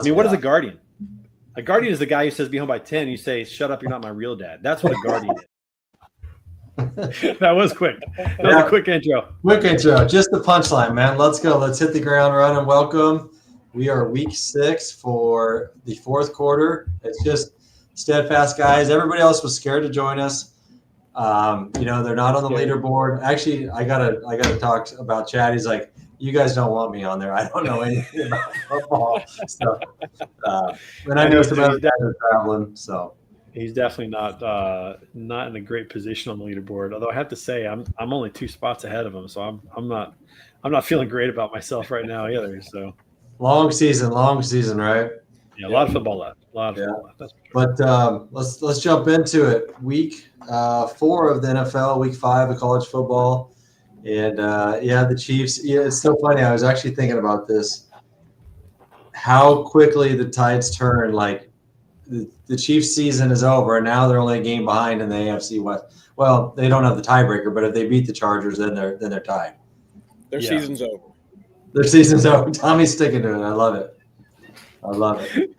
I mean, what is a guardian? A guardian is the guy who says be home by 10. You say, shut up, you're not my real dad. That's what a guardian is. That was quick. That was a quick intro. Quick intro. Just the punchline, man. Let's go. Let's hit the ground running. Welcome. We are week 6 for the 4th quarter. It's just steadfast guys. Everybody else was scared to join us. They're not on the leaderboard. Actually, I gotta talk about Chad. He's like, you guys don't want me on there. I don't know anything about football. And I know some other guys are traveling. So he's definitely not in a great position on the leaderboard. Although I have to say, I'm only 2 spots ahead of him, so I'm not feeling great about myself right now either. So long season, right? Yeah, a lot of football left. That's for sure. But let's jump into it. Week 4 of the NFL, week 5 of college football. And the Chiefs. Yeah, it's so funny. I was actually thinking about this. How quickly the tides turn. Like the Chiefs' season is over, and now they're only a game behind in the AFC West. Well, they don't have the tiebreaker, but if they beat the Chargers, then they're tied. Their season's over. Their season's over. Tommy's sticking to it. I love it.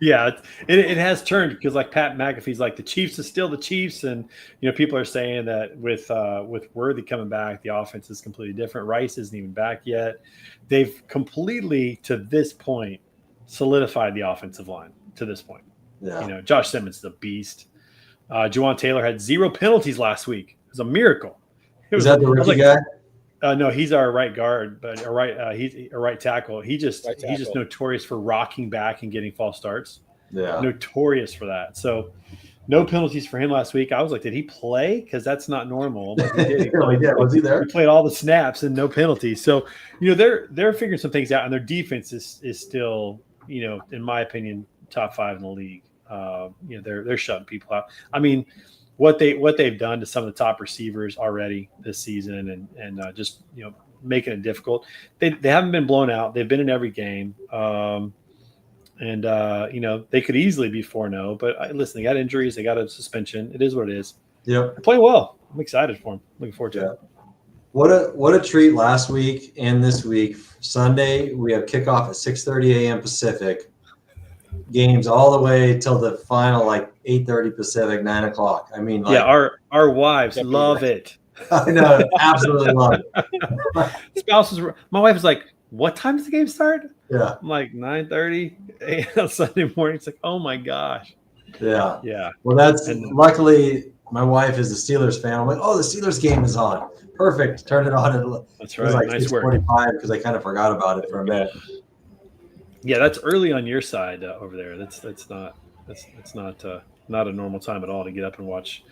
Yeah, it has turned because like Pat McAfee's like the Chiefs is still the Chiefs, and people are saying that with Worthy coming back, the offense is completely different. Rice isn't even back yet. They've completely to this point solidified the offensive line to this point. Yeah. Josh Simmons is a beast. Juwan Taylor had 0 penalties last week. It was a miracle. Is that the rookie guy? No, he's our right guard, but he's a right tackle. He's just notorious for rocking back and getting false starts. Yeah, notorious for that. So, no penalties for him last week. I was like, did he play? Because that's not normal. But he did. Was he there? He played all the snaps and no penalties. So, they're figuring some things out, and their defense is still, in my opinion, top 5 in the league. They're shutting people out. I mean, what they've done to some of the top receivers already this season and just making it difficult. They haven't been blown out. They've been in every game. They could easily be 4-0, but listen, they got injuries, they got a suspension. It is what it is. Yep. They're playing well. I'm excited for them. Looking forward to it. What a treat last week and this week. Sunday we have kickoff at 6:30 a.m. Pacific. Games all the way till the final, like 8:30 Pacific, 9 o'clock. I mean, our wives love it. I know, absolutely love it. Spouses, my wife is like, "What time does the game start?" Yeah, I'm like 9:30 on Sunday morning. It's like, oh my gosh. Yeah. Well, luckily my wife is a Steelers fan. I'm like, oh, the Steelers game is on. Perfect. Turn it on. That's right. It was like nice 6:45 because I kind of forgot about it for a minute. Yeah, that's early on your side over there. That's not a normal time at all to get up and watch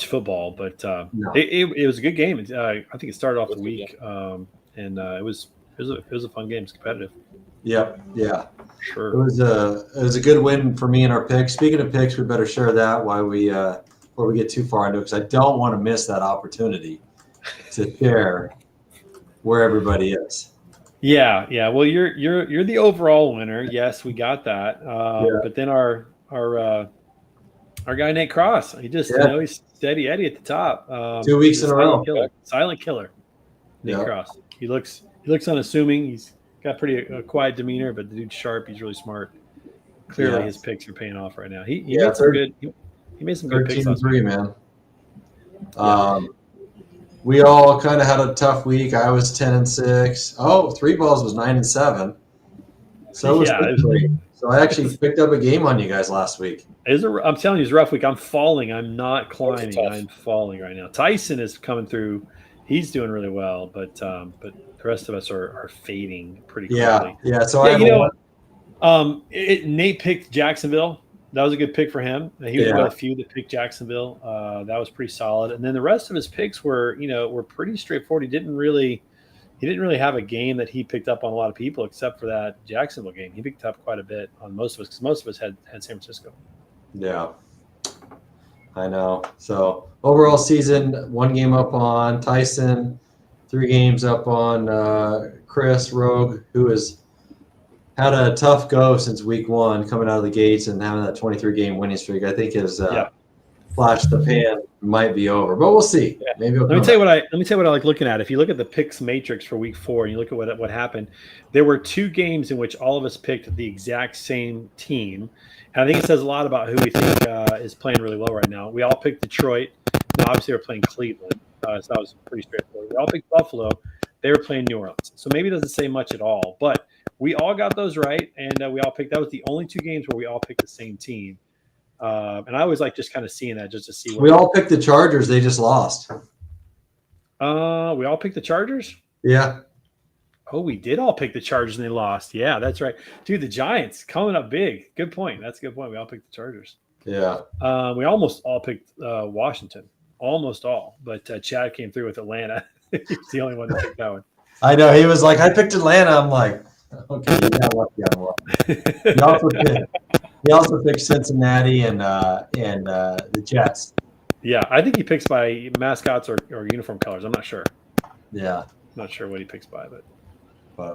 football. But No. it was a good game. I think it started off the week, and it was a fun game. It's competitive. Yep. Yeah. Sure. It was a good win for me in our picks. Speaking of picks, we better share that before we get too far into it, because I don't want to miss that opportunity to share where everybody is. Yeah. Well, you're the overall winner. Yes, we got that. But then our guy Nate Cross, he just he's steady Eddie at the top. 2 weeks in a row. Silent killer. Nate Cross. He looks unassuming. He's got pretty quiet demeanor, but the dude's sharp. He's really smart. Clearly, his picks are paying off right now. He made some good. He made some good picks last week, man. We all kind of had a tough week. I was 10-6. Oh, 3 balls was 9-7. So so I actually picked up a game on you guys last week. I'm telling you, it's a rough week. I'm falling. I'm not climbing. I'm falling right now. Tyson is coming through. He's doing really well, but the rest of us are fading pretty quickly. Yeah. So Nate picked Jacksonville. That was a good pick for him. He was one of the few that picked Jacksonville. That was pretty solid. And then the rest of his picks were pretty straightforward. He didn't really have a game that he picked up on a lot of people, except for that Jacksonville game. He picked up quite a bit on most of us because most of us had San Francisco. Yeah, I know. So overall season, 1 game up on Tyson, 3 games up on Chris Rogue, who has had a tough go since week 1, coming out of the gates and having that 23-game winning streak. I think has flashed the pan might be over, but we'll see. Yeah. Maybe Let me tell you what I like looking at. If you look at the picks matrix for week 4 and you look at what happened, there were 2 games in which all of us picked the exact same team. And I think it says a lot about who we think is playing really well right now. We all picked Detroit. Now, obviously, we're playing Cleveland, so that was pretty straightforward. We all picked Buffalo. They were playing New Orleans. So maybe it doesn't say much at all. But we all got those right, and we all picked – that was the only 2 games where we all picked the same team. And I always like just kind of seeing that just to see. We all picked the Chargers. They just lost. We all picked the Chargers? Yeah. Oh, we did all pick the Chargers and they lost. Yeah, that's right. Dude, the Giants coming up big. Good point. That's a good point. We all picked the Chargers. Yeah. We almost all picked Washington. Almost all. But Chad came through with Atlanta. He's the only one that picked that one. I know. He was like, I picked Atlanta. I'm like, okay, you got lucky on one. He also picked Cincinnati and the Jets. Yeah, I think he picks by mascots or uniform colors. I'm not sure. Yeah. Not sure what he picks by, but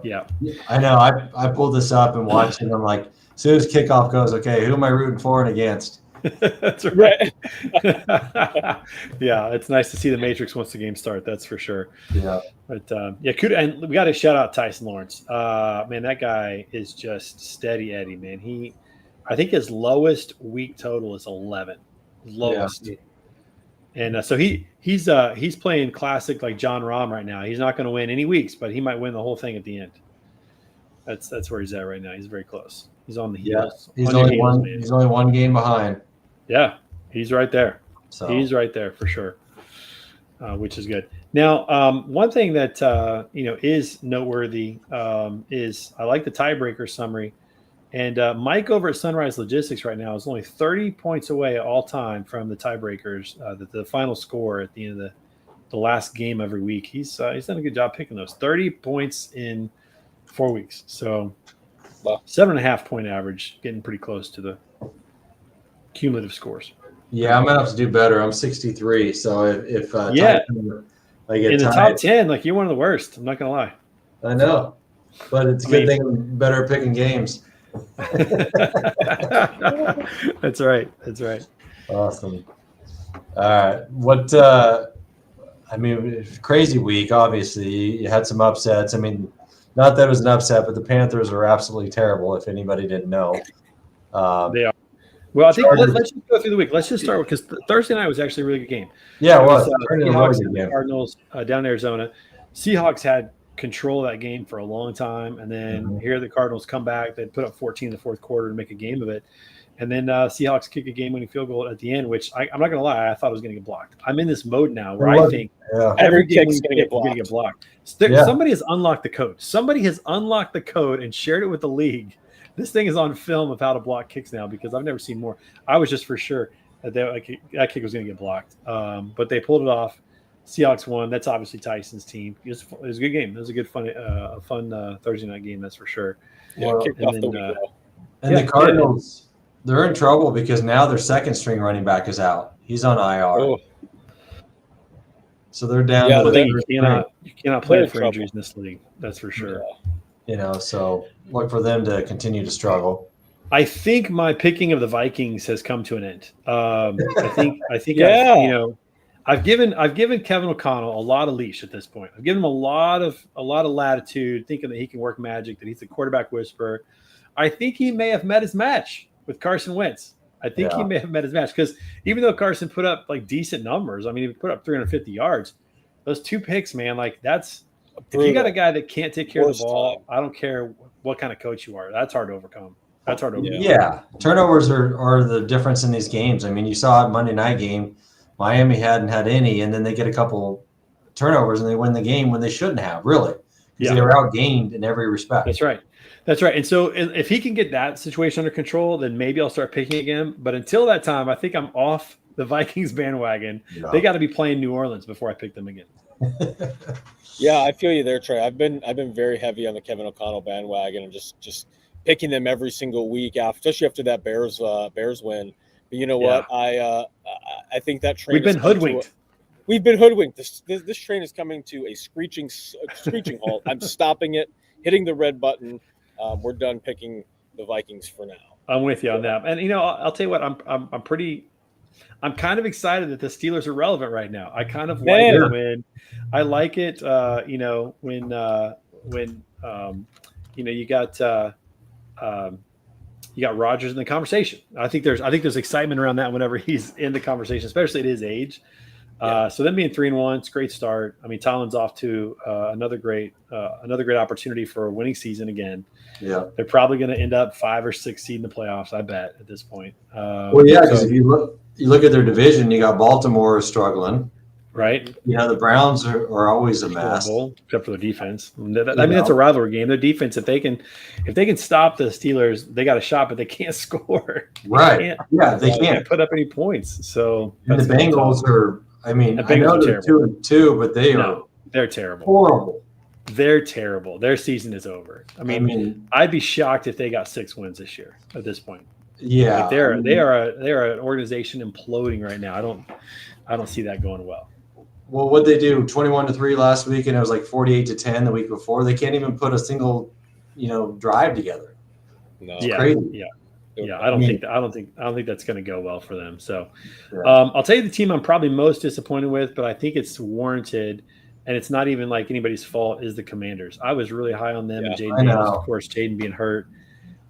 yeah. I know. I pulled this up and watched it. And I'm like, as soon as kickoff goes, okay, who am I rooting for and against? That's right. Yeah, it's nice to see the Matrix once the game starts. That's for sure. Yeah. But and we got to shout out Tyson Lawrence. Man, that guy is just steady Eddie. Man, I think his lowest week total is 11. Lowest. Yeah. And so he's playing classic like John Rahm right now. He's not going to win any weeks, but he might win the whole thing at the end. That's where he's at right now. He's very close. He's on the heels. Yeah, he's only one game behind. Yeah, he's right there. So he's right there for sure, which is good. Now, one thing that is noteworthy is I like the tiebreaker summary. And Mike over at Sunrise Logistics right now is only 30 points away all time from the tiebreakers, the final score at the end of the last game every week. He's done a good job picking those. 30 points in 4 weeks. So 7.5 point average, getting pretty close to the cumulative scores. Yeah, I'm going to have to do better. I'm 63. So if in the top 10, like you're one of the worst. I'm not going to lie. I know. But it's a good thing I'm better at picking games. That's right. Awesome. All right. Crazy week, obviously. You had some upsets. I mean, not that it was an upset, but the Panthers are absolutely terrible, if anybody didn't know. They are. Well, I think let's just go through the week. Let's just start because Thursday night was actually a really good game. Yeah, it was. Seahawks and the Cardinals down in Arizona. Seahawks had control of that game for a long time, and then here the Cardinals come back. They put up 14 in the fourth quarter to make a game of it, and then Seahawks kick a game-winning field goal at the end, which I'm not going to lie, I thought it was going to get blocked. I'm in this mode now where I think every kick is going to get blocked. Somebody has unlocked the code. Somebody has unlocked the code and shared it with the league. This thing is on film of how to block kicks now because I've never seen more. I was just for sure that that kick was going to get blocked, but they pulled it off. Seahawks won. That's obviously Tyson's team. It was a good game. It was a good, fun Thursday night game. That's for sure. Yeah, kicked off the week. And the Cardinals, they're in trouble because now their second string running back is out. He's on IR. Oh. So they're down. You cannot plan for injuries in this league. That's for sure. Yeah. So look for them to continue to struggle. I think my picking of the Vikings has come to an end. I think I've given Kevin O'Connell a lot of leash at this point. I've given him a lot of latitude, thinking that he can work magic, that he's the quarterback whisperer. I think he may have met his match with Carson Wentz. I think he may have met his match because even though Carson put up like decent numbers, I mean, he put up 350 yards. Those 2 picks, man, like that's if you got a guy that can't take care of the ball, I don't care what kind of coach you are. That's hard to overcome. Yeah, turnovers are the difference in these games. I mean, you saw it Monday night game. Miami hadn't had any, and then they get a couple turnovers and they win the game when they shouldn't have, really. Because they were outgained in every respect. That's right. And so if he can get that situation under control, then maybe I'll start picking again. But until that time, I think I'm off the Vikings bandwagon. Yeah. They got to be playing New Orleans before I pick them again. Yeah, I feel you there, Trey. I've been very heavy on the Kevin O'Connell bandwagon and just picking them every single week, especially after that Bears win. But you know what? I think that train. We've been hoodwinked. We've been hoodwinked. This train is coming to a screeching halt. I'm stopping it, hitting the red button. We're done picking the Vikings for now. I'm with you on that. And I'll tell you what, I'm pretty I'm kind of excited that the Steelers are relevant right now. I kind of Man. like it when I like it. When you got Rodgers in the conversation. I think there's excitement around that whenever he's in the conversation, especially at his age. So them being 3-1, it's a great start. I mean, Tomlin's off to another great opportunity for a winning season again. Yeah, they're probably going to end up 5 or 6 seed in the playoffs, I bet, at this point. because if you look at their division, you got Baltimore struggling, right? The Browns are always a mess, except for their defense. I mean, that's a rivalry game. Their defense, if they can stop the Steelers, they got a shot, but they can't score. Right? They can't put up any points. So the Bengals are. I mean, I know they're 2-2, but they're terrible. Horrible. They're terrible. Their season is over. I mean, I'd be shocked if they got 6 wins this year at this point. Yeah, they are an organization imploding right now. I don't see that going well. Well, what they do 21-3 last week, and it was like 48-10 the week before. They can't even put a single, drive together. No, it's crazy. Yeah. I don't think that's going to go well for them. So, I'll tell you the team I'm probably most disappointed with, but I think it's warranted, and it's not even like anybody's fault. Is the Commanders? I was really high on them, and Jaden Daniels, of course, Jaden being hurt.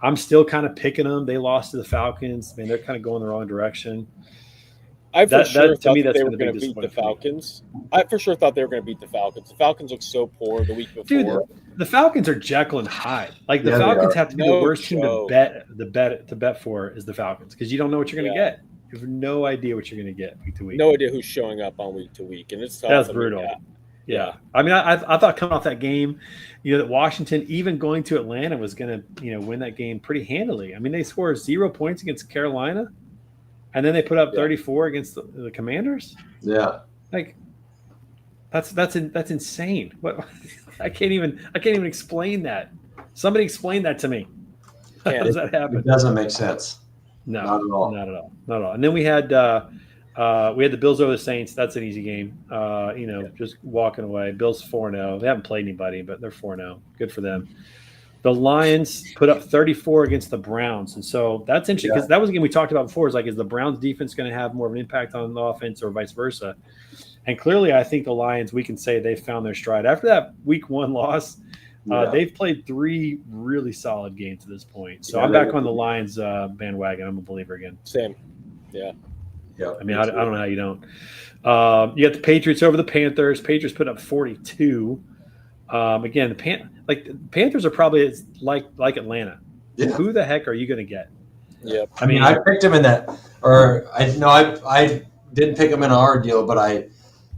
I'm still kind of picking them. They lost to the Falcons. I mean, they're kind of going the wrong direction. I for sure thought they were going to beat the Falcons. I for sure thought they were going to beat the Falcons. The Falcons looked so poor the week before. Dude, the Falcons are Jekyll and Hyde. Like the Falcons have to be the worst team to bet for is the Falcons, because you don't know what you're going to get. You have no idea what you're going to get week to week. No idea who's showing up on week to week, and it's tough. That's brutal. Yeah. I mean, I thought coming off that game, that Washington, even going to Atlanta, was going to win that game pretty handily. I mean, they scored 0 points against Carolina. And then they put up 34 against the Commanders. Yeah, like that's insane. What I can't even explain that. Somebody explain that to me. How does that happen? It doesn't make sense. No, not at all. And then we had the Bills over the Saints. That's an easy game. Just walking away. Bills 4-0. They haven't played anybody, but they're 4-0. Good for them. The Lions put up 34 against the Browns. And so that's interesting, because that was a game we talked about before. Is the Browns defense going to have more of an impact on the offense or vice versa? And clearly, I think the Lions, we can say they found their stride. After that week 1 loss, they've played 3 really solid games at this point. So I'm back on the Lions bandwagon. I'm a believer again. Same. Yeah. I mean, I don't know how you don't. You got the Patriots over the Panthers. Patriots put up 42. Again, the Panthers are probably like Atlanta. Yeah. Who the heck are you going to get? Yeah, I mean, I picked him in that, or I didn't pick him in our deal, but I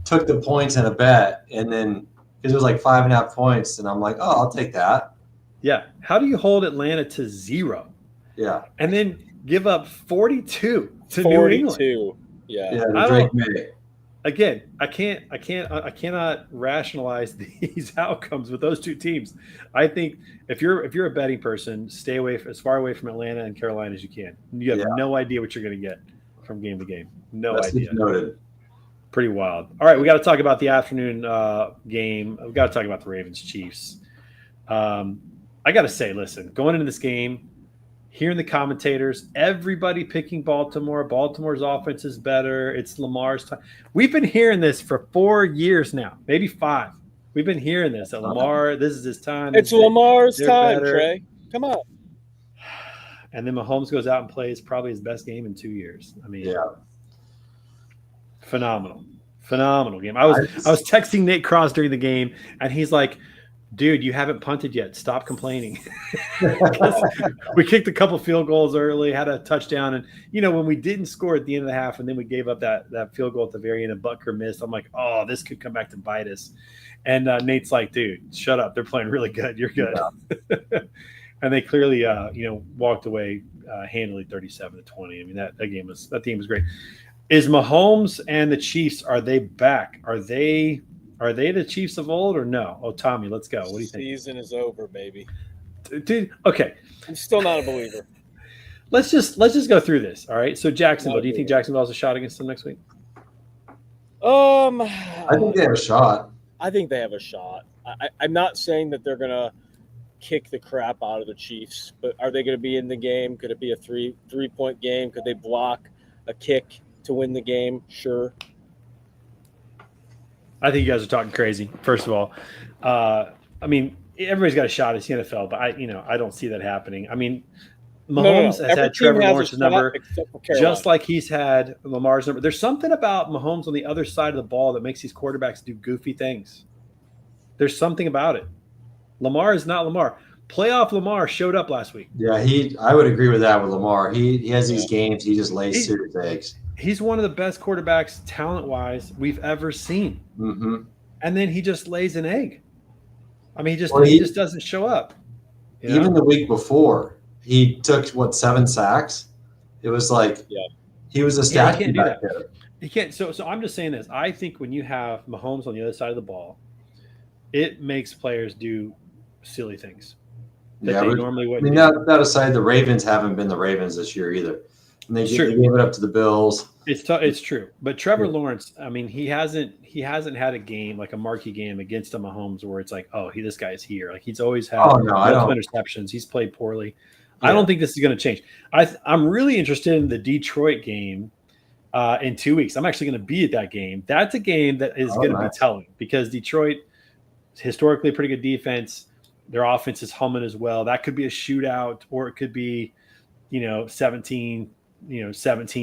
took the points in a bet, and then because it was like 5.5 points, and I'm like, oh, I'll take that. Yeah. How do you hold Atlanta to 0? Yeah. And then give up 42 to New England? Yeah. Drake May. Again, I cannot rationalize these outcomes with those 2 teams. I think if you're a betting person, stay away as far away from Atlanta and Carolina as you can. You have no idea what you're going to get from game to game. No idea. Noted. Pretty wild. All right, we got to talk about the afternoon game. We got to talk about the Ravens Chiefs. I got to say, listen, going into this game, hearing the commentators, everybody picking Baltimore. Baltimore's offense is better. It's Lamar's time. We've been hearing this for 4 years now, maybe 5. We've been hearing this. That Lamar, this is his time. It's Lamar's time, Trey. Come on. And then Mahomes goes out and plays probably his best game in 2 years. I mean, phenomenal game. I was texting Nate Cross during the game, and he's like, dude, you haven't punted yet. Stop complaining. We kicked a couple field goals early, had a touchdown. And, when we didn't score at the end of the half and then we gave up that field goal at the very end and Butker missed, I'm like, oh, this could come back to bite us. And Nate's like, dude, shut up. They're playing really good. You're good. Yeah. And they clearly, walked away handily 37-20. I mean, that game was great. Is Mahomes and the Chiefs, are they back? Are they the Chiefs of old or no? Oh, Tommy, let's go. What do you think? Season is over, baby. Dude, okay. I'm still not a believer. Let's just go through this. All right. So Jacksonville, do you think Jacksonville has a shot against them next week? I think they have a shot. I think they have a shot. I'm not saying that they're gonna kick the crap out of the Chiefs, but are they gonna be in the game? Could it be a three-point game? Could they block a kick to win the game, sure. I think you guys are talking crazy. First of all, I mean, everybody's got a shot. It's the NFL, but I don't see that happening. I mean, Mahomes has had Trevor Lawrence's number, just like he's had Lamar's number. There's something about Mahomes on the other side of the ball that makes these quarterbacks do goofy things. There's something about it. Lamar is not Lamar. Playoff Lamar showed up last week. Yeah, I would agree with that with Lamar. He has these games, he just lays serious eggs. He's one of the best quarterbacks, talent-wise, we've ever seen. Mm-hmm. And then he just lays an egg. I mean, he just doesn't show up. Even the week before, he took 7 sacks. It was like he was a statue. He can't do that. There. He can't. So I'm just saying this. I think when you have Mahomes on the other side of the ball, it makes players do silly things that they normally wouldn't. I mean, that aside, the Ravens haven't been the Ravens this year either. And they gave it up to the Bills. It's true. But Trevor Lawrence, I mean, he hasn't had a game like a marquee game against a Mahomes where it's like, oh, this guy's here. Like he's always had interceptions. He's played poorly. Yeah. I don't think this is going to change. I'm really interested in the Detroit game in 2 weeks. I'm actually going to be at that game. That's a game that is going to be telling because Detroit is historically a pretty good defense. Their offense is humming as well. That could be a shootout, or it could be, 17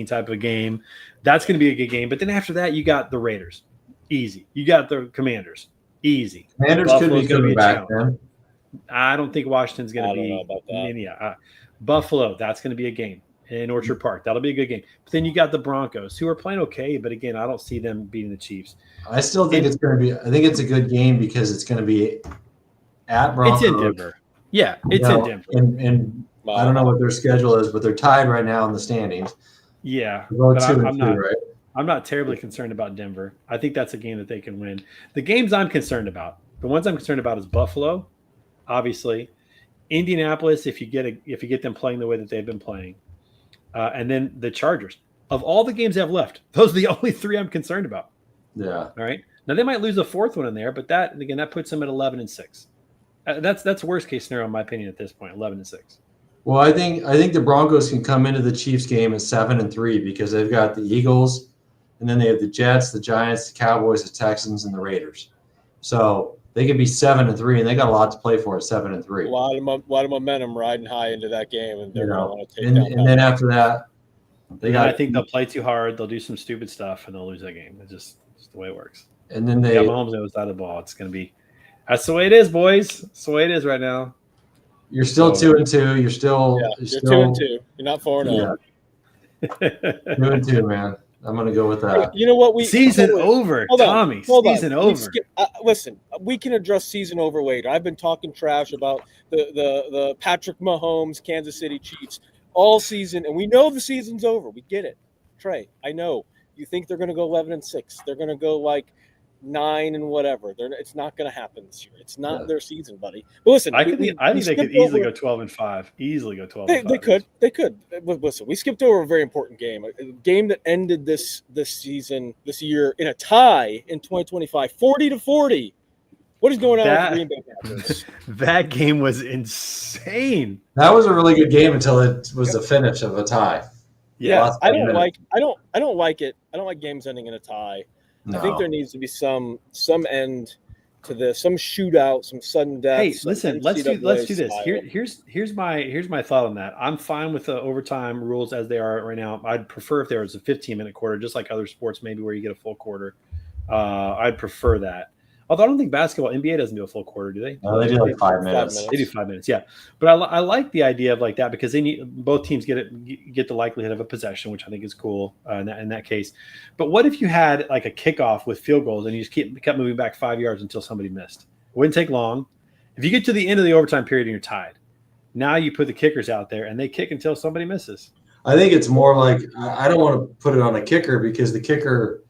type of game. That's going to be a good game. But then after that, you got the Raiders. Easy. You got the Commanders. Easy. Commanders Buffalo's could be back then. I don't think Washington's going to be. I don't know about that. Yeah. Buffalo, that's going to be a game in Orchard Park. That'll be a good game. But then you got the Broncos, who are playing okay. But again, I don't see them beating the Chiefs. I still think it's going to be – I think it's a good game because it's going to be at Broncos. It's in Denver. Yeah, it's in Denver. And I don't know what their schedule is, but they're tied right now in the standings. Yeah, but I'm not terribly concerned about Denver. I think that's a game that they can win. The games I'm concerned about, the ones I'm concerned about is Buffalo, obviously, Indianapolis. If you get them playing the way that they've been playing, and then the Chargers. Of all the games they have left, those are the only 3 I'm concerned about. Yeah. All right. Now they might lose a 4th one in there, but that puts them at 11-6. That's worst case scenario in my opinion at this point, 11-6. Well, I think the Broncos can come into the Chiefs game at 7-3 because they've got the Eagles, and then they have the Jets, the Giants, the Cowboys, the Texans, and the Raiders. So they could be 7-3, and they got a lot to play for at 7-3. A lot of momentum riding high into that game, and they're going to want to take down. And then after that, I think they'll play too hard. They'll do some stupid stuff, and they'll lose that game. It's just the way it works. And then Mahomes knows side of the ball. It's going to be. That's the way it is, boys. That's the way it is right now. You're still 2-2. You're still 2-2. You're not 4-0. Yeah. 2-2, man. I'm gonna go with that. You know what? Season over, Tommy. Season over. Listen, we can address season over later. I've been talking trash about the Patrick Mahomes, Kansas City Chiefs all season, and we know the season's over. We get it, Trey. I know you think they're gonna go 11-6. They're gonna go like 9 and whatever. It's not going to happen this year. It's not their season, buddy. But listen, I think they could easily go 12-5. Easily go 12-5. They could. But listen, we skipped over a very important game. A game that ended this season, this year, in a tie in 2025, 40-40. What is going on with the Green Bay Packers? That game was insane. That was a really good game until it was the finish of a tie. Yeah, I don't like it. I don't like games ending in a tie. No. I think there needs to be some end to this, some shootout, some sudden death. Hey, listen, let's do this. Here's my thought on that. I'm fine with the overtime rules as they are right now. I'd prefer if there was a 15-minute quarter, just like other sports, maybe where you get a full quarter. I'd prefer that. Although I don't think basketball, NBA doesn't do a full quarter, do they? No, they do like 5 minutes. They do 5 minutes, yeah. But I like the idea of like that because they need both teams get the likelihood of a possession, which I think is cool in that case. But what if you had like a kickoff with field goals and you just kept moving back 5 yards until somebody missed? It wouldn't take long. If you get to the end of the overtime period and you're tied, now you put the kickers out there and they kick until somebody misses. I think it's more like I don't want to put it on a kicker because the kicker,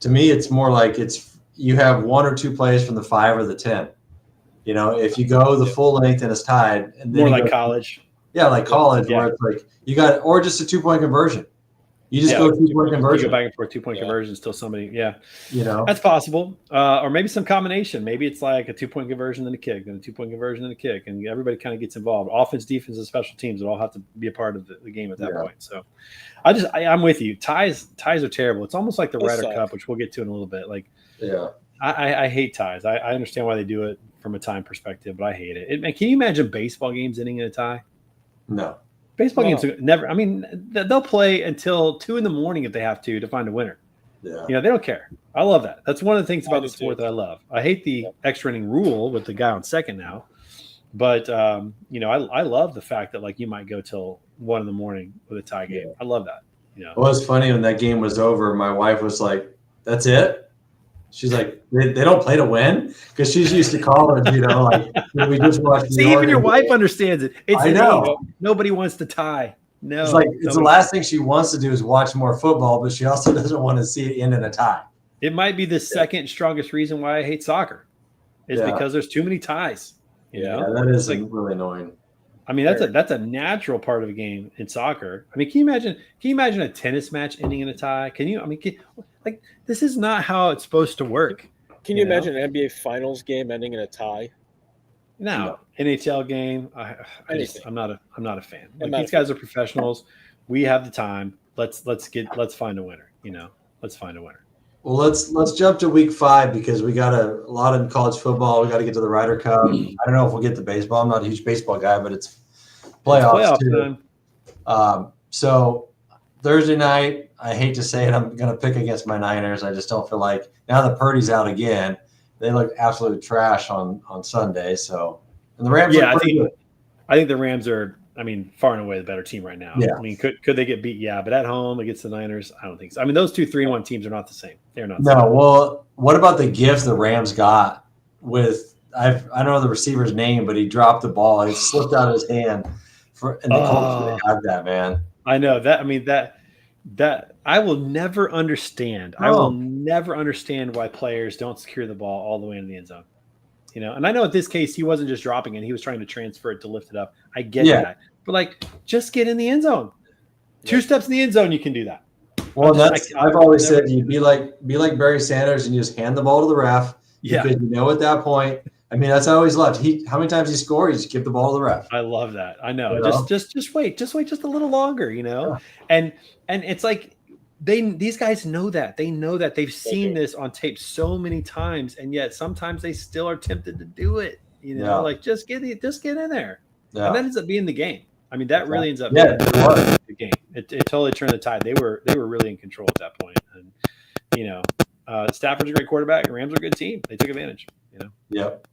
to me, it's more like you have 1 or 2 plays from the 5 or the 10. You know, if you go the full length and it's tied, and then more like college. Yeah, like college, where it's like you got, or just a 2-point conversion. You just go 2-point conversion. You go back and forth 2-point conversion. Still somebody, that's possible. Or maybe some combination. Maybe it's like a 2-point conversion and a kick, and a 2-point conversion and a kick, and everybody kind of gets involved. Offense, defense, and special teams would all have to be a part of the game at that point. So, I'm with you. Ties are terrible. It's almost like the Ryder Cup, which we'll get to in a little bit. Like, I hate ties. I understand why they do it from a time perspective, but I hate it. Can you imagine baseball games ending in a tie? No. Baseball games never. I mean, they'll play until 2 a.m. if they have to find a winner. Yeah, they don't care. I love that. That's one of the things about the sport that I love. I hate the extra inning rule with the guy on second now, but I love the fact that like you might go till 1 a.m. with a tie game. I love that. It was funny when that game was over. My wife was like, "That's it." She's like, they don't play to win, because she's used to college, like we just watched. See, even your wife understands it. I know. Nobody wants to tie. No, it's like the last thing she wants to do is watch more football, but she also doesn't want to see it end in a tie. It might be the second strongest reason why I hate soccer, is because there's too many ties. That is like really annoying. I mean, that's a natural part of a game in soccer. I mean, can you imagine a tennis match ending in a tie? Can you? I mean, this is not how it's supposed to work. Can you imagine an NBA Finals game ending in a tie? No. NHL game. I'm not a fan. These guys are professionals. We have the time. Let's find a winner. Let's find a winner. Well, let's jump to week 5, because we got a lot in college football. We got to get to the Ryder Cup. I don't know if we'll get to baseball. I'm not a huge baseball guy, but it's playoffs too. So Thursday night, I hate to say it, I'm going to pick against my Niners. I just don't feel like, now that Purdy's out again, they look absolute trash on Sunday. So, and the Rams are pretty good. I think the Rams are, far and away the better team right now. Yeah. I mean, could they get beat? Yeah, but at home against the Niners, I don't think so. I mean, those two 3-1 teams are not the same. They're not. No. Well, what about the gift the Rams got with? I don't know the receiver's name, but he dropped the ball. It slipped out of his hand. And the Colts had that, man. I know that. I mean that I will never understand. I will never understand why players don't secure the ball all the way in the end zone. And I know in this case he wasn't just dropping it; he was trying to transfer it to lift it up. I get that, but just get in the end zone. 2 steps in the end zone, you can do that. Well, I've always said you be like Barry Sanders and you just hand the ball to the ref. Yeah, because at that point. That's how I always loved. How many times he scored? He just give the ball to the ref. I love that. I know. Just wait just a little longer. Yeah. And it's like these guys know that. They know that. They've seen this on tape so many times, and yet sometimes they still are tempted to do it. Just get in there. Yeah. And that ends up being the game. I mean, that really ends up being the game. It totally turned the tide. They were really in control at that point. And Stafford's a great quarterback. Rams are a good team. They took advantage. Yep. Yep.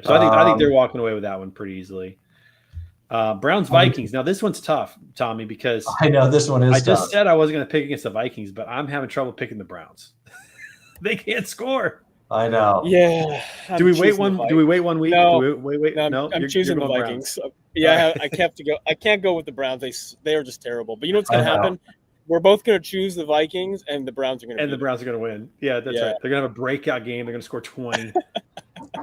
So I think they're walking away with that one pretty easily. Browns Vikings. Now this one's tough, Tommy, because I know this one is. I just said I wasn't going to pick against the Vikings, but I'm having trouble picking the Browns. They can't score. I know. Yeah. Do we wait 1 week? No. Wait. No. I'm choosing the Vikings. Yeah, I have to go. I can't go with the Browns. They are just terrible. But you know what's going to happen? We're both going to choose the Vikings, and the Browns are going to. And the Browns are going to win. Yeah, that's right. They're going to have a breakout game. They're going to score 20.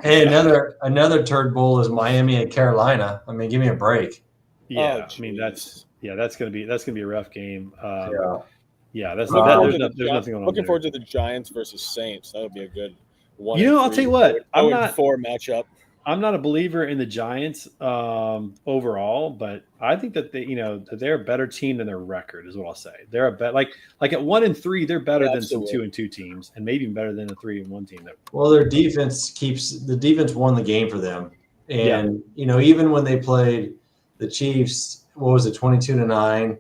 Hey, another turd bowl is Miami and Carolina. I mean, give me a break. Yeah, that's going to be a rough game. There's nothing on. Looking forward to the Giants versus Saints. That would be a good one. I'll tell you what. I'm not 4 matchup. I'm not a believer in the Giants overall, but I think that they're a better team than their record is what I'll say. They're a bet like at 1-3, they're better than some 2-2 teams, and maybe even better than a 3-1 team. Well, their defense won the game for them, and even when they played the Chiefs, what was it, 22-9?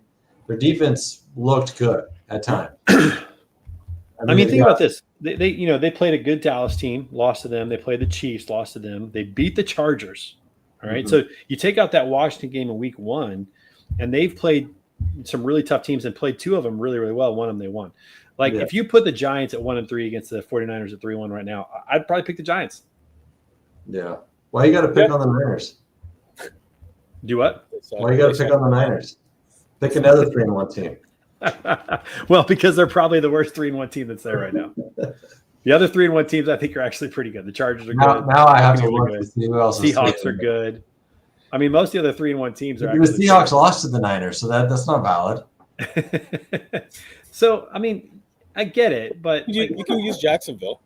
Their defense looked good at times. Think about this. They played a good Dallas team, lost to them. They played the Chiefs, lost to them. They beat the Chargers. All right. Mm-hmm. So you take out that Washington game in week 1, and they've played some really tough teams and played 2 of them really, really well. One of them they won. If you put the Giants at 1-3 against the 49ers at 3-1 right now, I'd probably pick the Giants. Yeah. Why you got to pick on the Niners? Do what? Why you got to pick on the Niners? Pick another 3-1 team. Well, because they're probably the worst 3-1 team that's there right now. The other 3-1 teams, I think, are actually pretty good. The Chargers are good. Now I have to look to see who else. Seahawks are good. I mean, most of the other 3-1 teams are. The Seahawks lost to the Niners, so that's not valid. So, I mean, I get it, but You can use Jacksonville.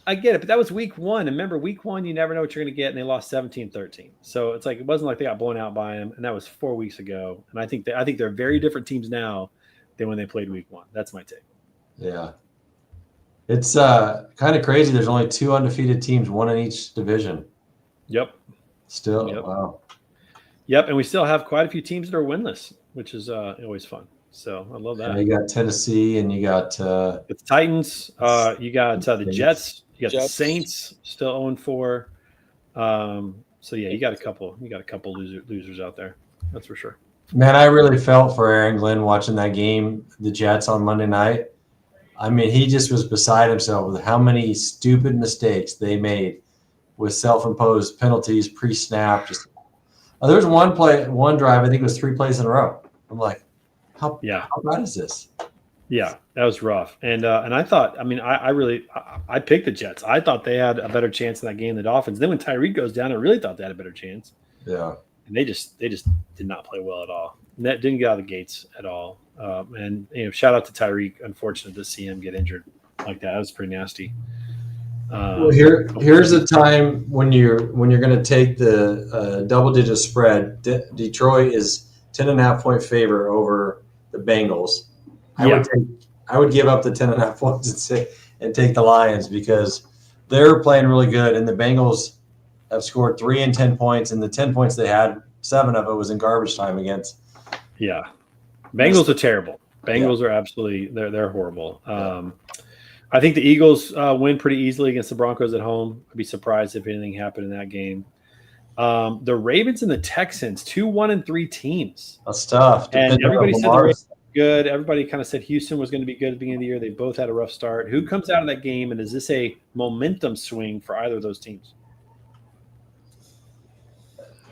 I get it, but that was week one. And remember, week one, you never know what you're going to get, and they lost 17-13. So it's like it wasn't like they got blown out by them, and that was 4 weeks ago. And I think they're very different teams now than when they played week one. That's my take. Yeah. It's kind of crazy. There's only 2 undefeated teams, 1 in each division. Yep. Still, Yep. wow. Yep, and we still have quite a few teams that are winless, which is always fun. So I love that. And you got Tennessee, and you got the Titans. You got the Jets. You got the Saints still 0-4. So yeah, you got a couple losers out there. That's for sure. Man, I really felt for Aaron Glenn watching that game, the Jets on Monday night. I mean, he just was beside himself with how many stupid mistakes they made with self-imposed penalties pre-snap. There was one drive, I think it was 3 plays in a row. I'm like, how bad is this? Yeah, that was rough. And I thought, I mean, I picked the Jets. I thought they had a better chance in that game than the Dolphins. Then when Tyreek goes down, I really thought they had a better chance. Yeah. And they just did not play well at all. That didn't get out of the gates at all. And shout out to Tyreek. Unfortunate to see him get injured like that. That was pretty nasty. Well, here's a time when you're going to take the double-digit spread. Detroit is 10.5-point favor over the Bengals. I would give up the 10.5 points and take the Lions because they're playing really good, and the Bengals have scored 3 and 10 points, and the 10 points they had, 7 of it was in garbage time against. Yeah, Bengals are terrible. Bengals are absolutely they're horrible. I think the Eagles win pretty easily against the Broncos at home. I'd be surprised if anything happened in that game. The Ravens and the Texans, 2 1-3 teams. That's tough. And everybody said the Ravens were good. Everybody kind of said Houston was going to be good at the beginning of the year. They both had a rough start. Who comes out of that game, and is this a momentum swing for either of those teams?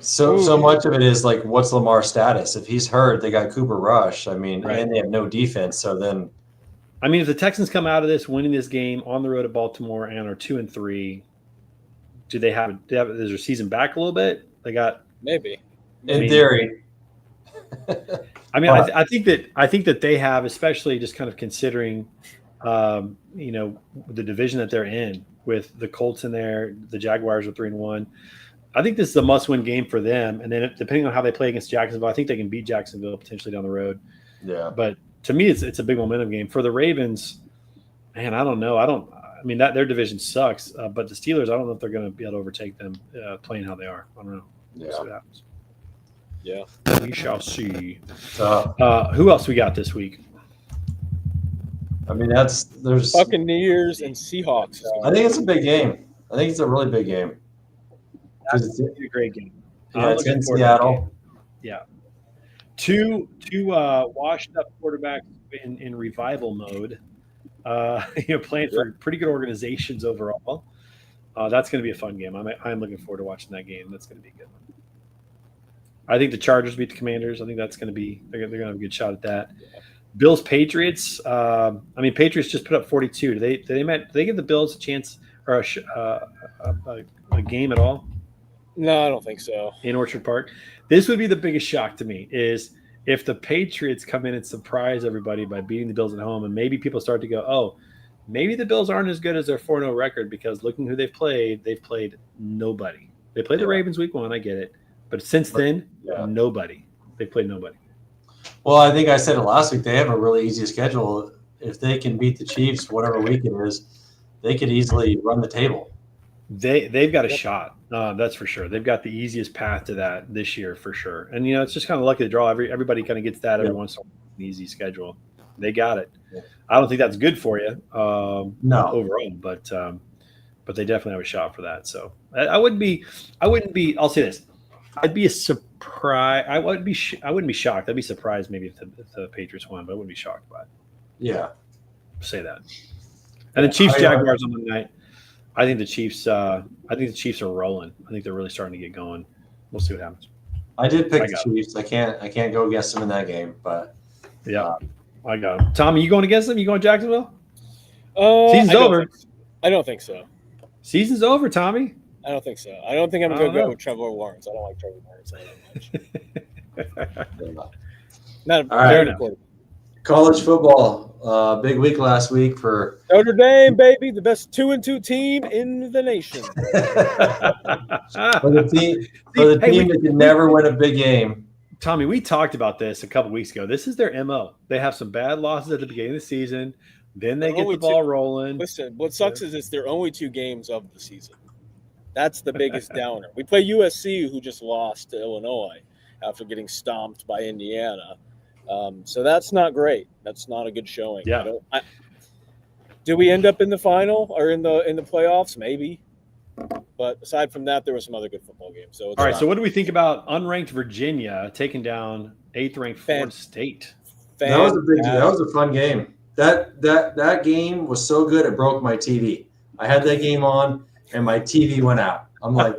So much of it is like, what's Lamar's status? If he's hurt, they got Cooper Rush. I mean, right. And they have no defense. So then, I mean, if the Texans come out of this winning this game on the road at Baltimore and are 2-3, is their season back a little bit? They got maybe in theory. I mean, I think that they have, especially just kind of considering, the division that they're in with the Colts in there, the Jaguars are 3-1. I think this is a must-win game for them. And then depending on how they play against Jacksonville, I think they can beat Jacksonville potentially down the road. Yeah. But to me, it's a big momentum game for the Ravens. Man, I don't know. I mean, that their division sucks. But the Steelers, I don't know if they're going to be able to overtake them playing how they are. I don't know. Yeah. We'll see what happens. Yeah. We shall see. Who else we got this week? I mean, there's Buccaneers and Seahawks. I think it's a big game. I think it's a really big game. It's a great game. Yeah, it's in Seattle. Yeah. Two washed up quarterbacks in revival mode. Playing for pretty good organizations overall. That's going to be a fun game. I'm looking forward to watching that game. That's going to be a good one. I think the Chargers beat the Commanders. I think that's going to be they're going to have a good shot at that. Bills Patriots. Patriots just put up 42. Do they give the Bills a chance or a game at all? No, I don't think so. In Orchard Park, this would be the biggest shock to me is if the Patriots come in and surprise everybody by beating the Bills at home, and maybe people start to go, oh, maybe the Bills aren't as good as their 4-0 record because looking who they've played nobody. They played the Ravens week 1, I get it, but since then, nobody. They played nobody. Well, I think I said it last week. They have a really easy schedule. If they can beat the Chiefs, whatever week it is, they could easily run the table. They've got a shot. That's for sure. They've got the easiest path to that this year for sure. And it's just kind of lucky to draw. Everybody kind of gets that every once in a while. An easy schedule. They got it. Yeah. I don't think that's good for you. No, overall, but they definitely have a shot for that. So I wouldn't be. I'll say this. I'd be a surprise. I wouldn't be shocked. I'd be surprised maybe if the Patriots won, but I wouldn't be shocked by it. Yeah, say that. And the Chiefs Jaguars on Monday night. I think the Chiefs are rolling. I think they're really starting to get going. We'll see what happens. I did pick the Chiefs. I can't go against them in that game, but I got them. Tommy, you going against them? You going Jacksonville? Season's over. I don't think so. Season's over, Tommy. I don't think so. I don't think I'm going to go with Trevor Lawrence. I don't like Trevor Lawrence that much. Not a very quarterback. College football, big week last week for Notre Dame, baby, the best 2-2 team in the nation. for the team that can never win a big game. Tommy, we talked about this a couple weeks ago. This is their MO. They have some bad losses at the beginning of the season. Then they get the ball rolling. Listen, what sucks is it's their only 2 games of the season. That's the biggest downer. We play USC, who just lost to Illinois after getting stomped by Indiana. So that's not great. That's not a good showing. Yeah. Do we end up in the final or in the playoffs? Maybe. But aside from that, there were some other good football games. So all right. So what do we think about unranked Virginia taking down 8th-ranked Florida State? That was a fun game. That game was so good it broke my TV. I had that game on and my TV went out. I'm like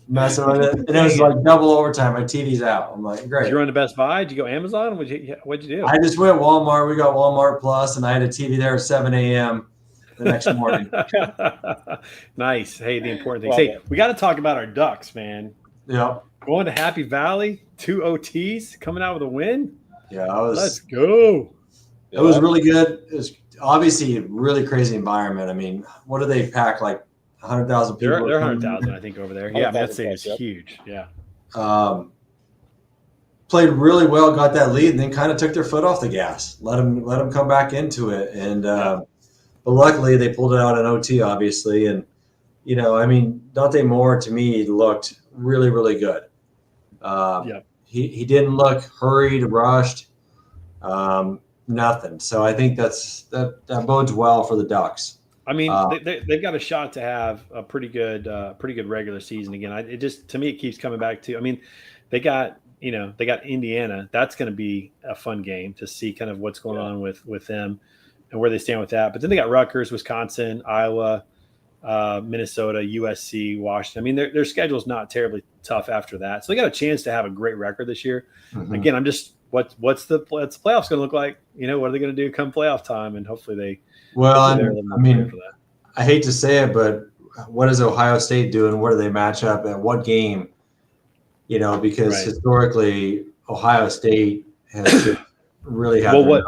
messing with it, and it was like double overtime. My TV's out. I'm like, great. Did you run to Best Buy? Did you go Amazon? What'd you do? I just went Walmart. We got Walmart Plus, and I had a TV there at 7 a.m. the next morning. Nice. Hey, the important things. Hey, we got to talk about our Ducks, man. Yeah. Going to Happy Valley, 2 OTs, coming out with a win. Yeah, let's go. It was really good. It was obviously a really crazy environment. I mean, what do they pack, like 100,000 people? They're 100,000, I think, over there. Yeah, that city is huge. Yeah. Played really well, got that lead, and then kind of took their foot off the gas. Let them come back into it, and but luckily they pulled it out in OT, obviously. And I mean, Dante Moore to me looked really, really good. He didn't look hurried, rushed, nothing. So I think that bodes well for the Ducks. I mean, they've got a shot to have a pretty good regular season again. It just, to me, it keeps coming back to. I mean, they got Indiana. That's going to be a fun game to see kind of what's going on with them and where they stand with that. But then they got Rutgers, Wisconsin, Iowa, Minnesota, USC, Washington. I mean, their schedule is not terribly tough after that, so they got a chance to have a great record this year. Mm-hmm. Again, I'm just what's the playoffs going to look like? What are they going to do come playoff time? And hopefully they. Well, I mean, I hate to say it, but what does Ohio State do, and where do they match up at what game? Because historically Ohio State has just really had. Well,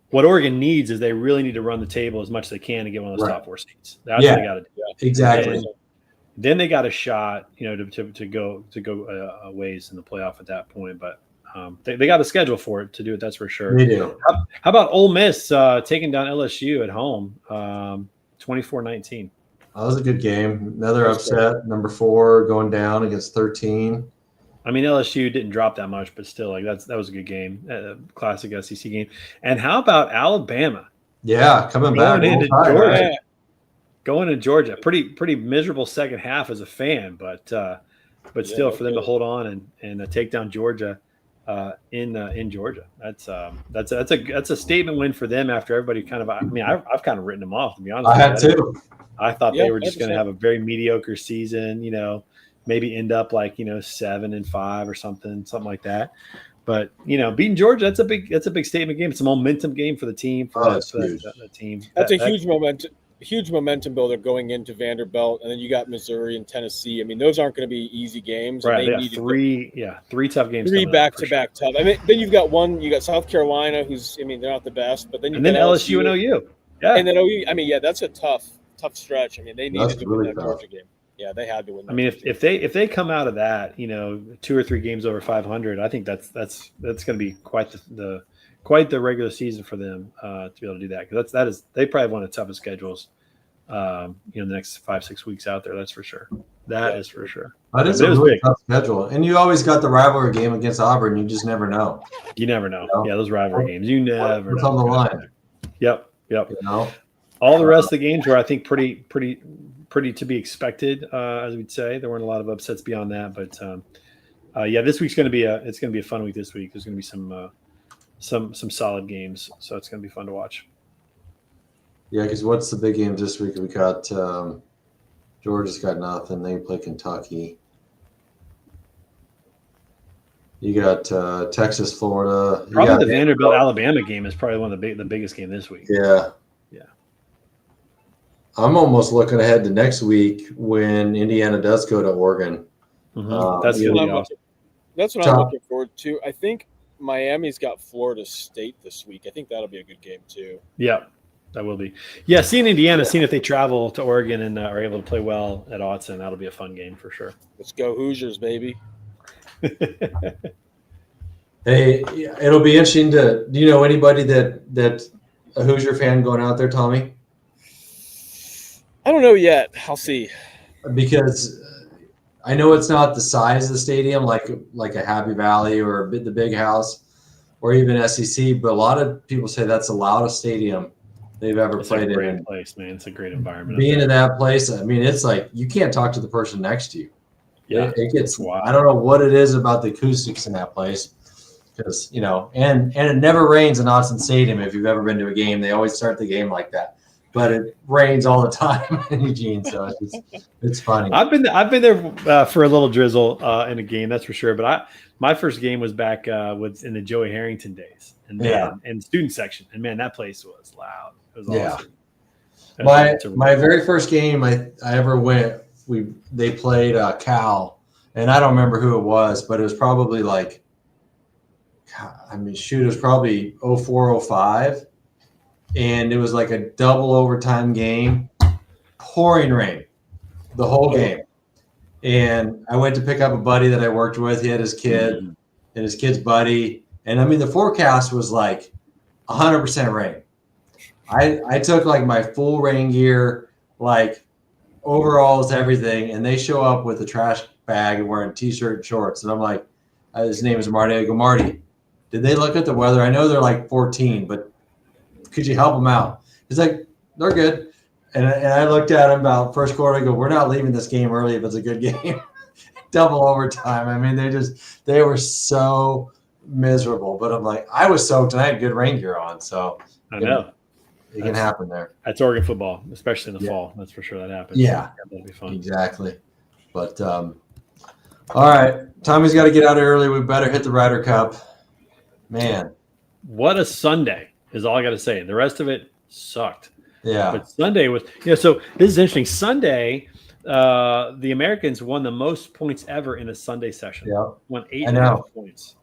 what Oregon needs is they really need to run the table as much as they can to get one of those top 4 seats. That's what they got to do. Exactly. And then they got a shot, to go a ways in the playoff at that point. But they got a schedule for it to do it. That's for sure. They do. How about Ole Miss taking down LSU at home, 24-19? That was a good game. Another upset. Number 4 going down against 13. I mean, LSU didn't drop that much, but still, that was a good game, classic SEC game. And how about Alabama? Yeah, coming back into Georgia. Going to Georgia, pretty miserable second half as a fan, but still for them to hold on and take down Georgia in Georgia, that's a statement win for them after everybody kind of. I mean, I've kind of written them off, to be honest. I had too. I thought they were just going to have a very mediocre season, maybe end up like 7-5 or something like that. But beating Georgia, that's a big statement game. It's a momentum game for the team. That team. That's a huge momentum builder going into Vanderbilt, and then you got Missouri and Tennessee. I mean, those aren't going to be easy games. Right. They need three tough games. 3 back-to-back tough. I mean, then you got South Carolina, who's they're not the best, but then LSU and OU. Yeah. And then OU. I mean, that's a tough stretch. I mean, they needed to win that Georgia game. Yeah, they had to win. I mean, if they come out of that, 2 or 3 games over 500, I think that's going to be quite the regular season for them to be able to do that, because they probably have one of the toughest schedules, the next 5-6 weeks out there. That's for sure. That is for sure. That is a really tough schedule, and you always got the rivalry game against Auburn. You just never know. You never know. Yeah, those rivalry games. You never know. What's on the line? Yep. All the rest of the games were, I think, pretty to be expected, as we'd say. There weren't a lot of upsets beyond that, but this week's going to be a fun week. This week there's going to be some solid games, so it's going to be fun to watch. Yeah, because what's the big game this week? We got Georgia's got nothing. They play Kentucky. You got Texas, Florida. Probably the Vanderbilt Alabama game is probably one of the biggest game this week. Yeah. I'm almost looking ahead to next week when Indiana does go to Oregon. Mm-hmm. That's really awesome. That's what I'm looking forward to. I think Miami's got Florida State this week. I think that'll be a good game too. Yeah, that will be. Yeah, seeing Indiana, seeing if they travel to Oregon and are able to play well at Autzen, that'll be a fun game for sure. Let's go Hoosiers, baby. Hey, it'll be interesting do you know anybody that a Hoosier fan going out there, Tommy? I don't know yet. I'll see. Because I know it's not the size of the stadium like a Happy Valley or the Big House or even SEC, but a lot of people say that's the loudest stadium they've ever played in. It's a great place, man. It's a great environment. Being in that place, I mean, it's like you can't talk to the person next to you. Yeah, it gets wild. I don't know what it is about the acoustics in that place, because and it never rains in Autzen Stadium. If you've ever been to a game, they always start the game like that. But it rains all the time in Eugene, so it's funny. I've been there for a little drizzle in a game, that's for sure. But my first game was back was in the Joey Harrington days, and man, and student section, and man, that place was loud. It was awesome. My very first game I ever went, they played Cal, and I don't remember who it was, but it was probably it was probably 04-05. And it was like a double overtime game, pouring rain the whole game. And I went to pick up a buddy that I worked with. He had his kid and his kid's buddy. And I mean, the forecast was like 100% rain. I took like my full rain gear, like overalls, everything. And they show up with a trash bag and wearing t-shirt and shorts. And I'm like, his name is Marty. I go, Marty, did they look at the weather? I know they're like 14, but could you help them out? He's like, they're good. And I looked at him about first quarter. I go, we're not leaving this game early if it's a good game. Double overtime. I mean, they were so miserable. But I'm like, I was soaked and I had good rain gear on. So I know it can happen there. That's Oregon football, especially in the fall. That's for sure that happens. Yeah, that'll be fun. Exactly. But all right, Tommy's got to get out early. We better hit the Ryder Cup. Man, what a Sunday is all I got to say. The rest of it sucked. Yeah. But Sunday was, so this is interesting. Sunday, the Americans won the most points ever in a Sunday session. Yeah. Won 8.5 points.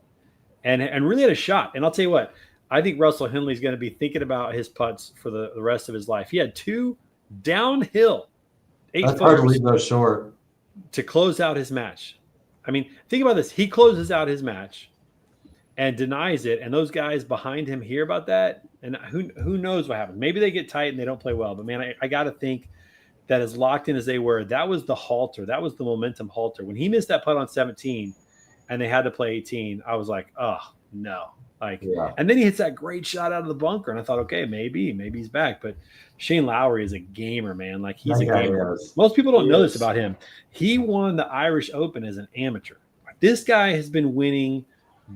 And really had a shot. And I'll tell you what, I think Russell Henley's going to be thinking about his putts for the rest of his life. He had 2 downhill 8 hard to leave those short to close out his match. I mean, think about this. He closes out his match and denies it, and those guys behind him hear about that, and who knows what happens. Maybe they get tight and they don't play well, but man, I got to think that as locked in as they were, that was the halter. That was the momentum halter. When he missed that putt on 17 and they had to play 18, I was like, oh, no. And then he hits that great shot out of the bunker, and I thought, okay, maybe he's back. But Shane Lowry is a gamer, man. Like, he's a gamer. Most people don't know this about him. He won the Irish Open as an amateur. This guy has been winning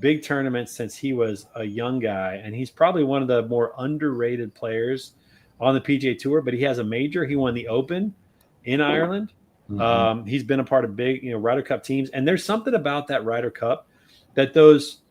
big tournaments since he was a young guy, and he's probably one of the more underrated players on the PGA Tour. But he has a major. He won the Open in Ireland. Mm-hmm. He's been a part of big, Ryder Cup teams, and there's something about that Ryder Cup that those,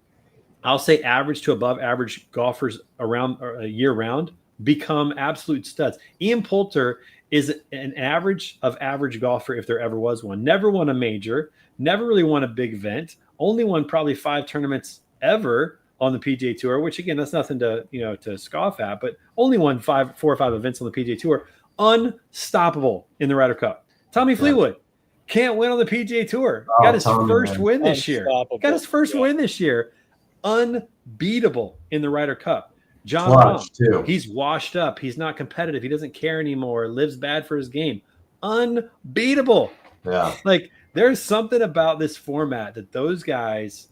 I'll say, average to above average golfers around year round become absolute studs. Ian Poulter is an average of average golfer if there ever was one. Never won a major, never really won a big event. Only won probably 5 tournaments ever on the PGA Tour, which again, that's nothing to to scoff at, but only won 4 or 5 events on the PGA Tour. Unstoppable in the Ryder Cup. Tommy Fleetwood can't win on the PGA Tour. Got his first win this year. Got his first win this year. Unbeatable in the Ryder Cup. John Rahm, he's washed up. He's not competitive. He doesn't care anymore. Lives bad for his game. Unbeatable. Yeah. Like, there's something about this format that those guys,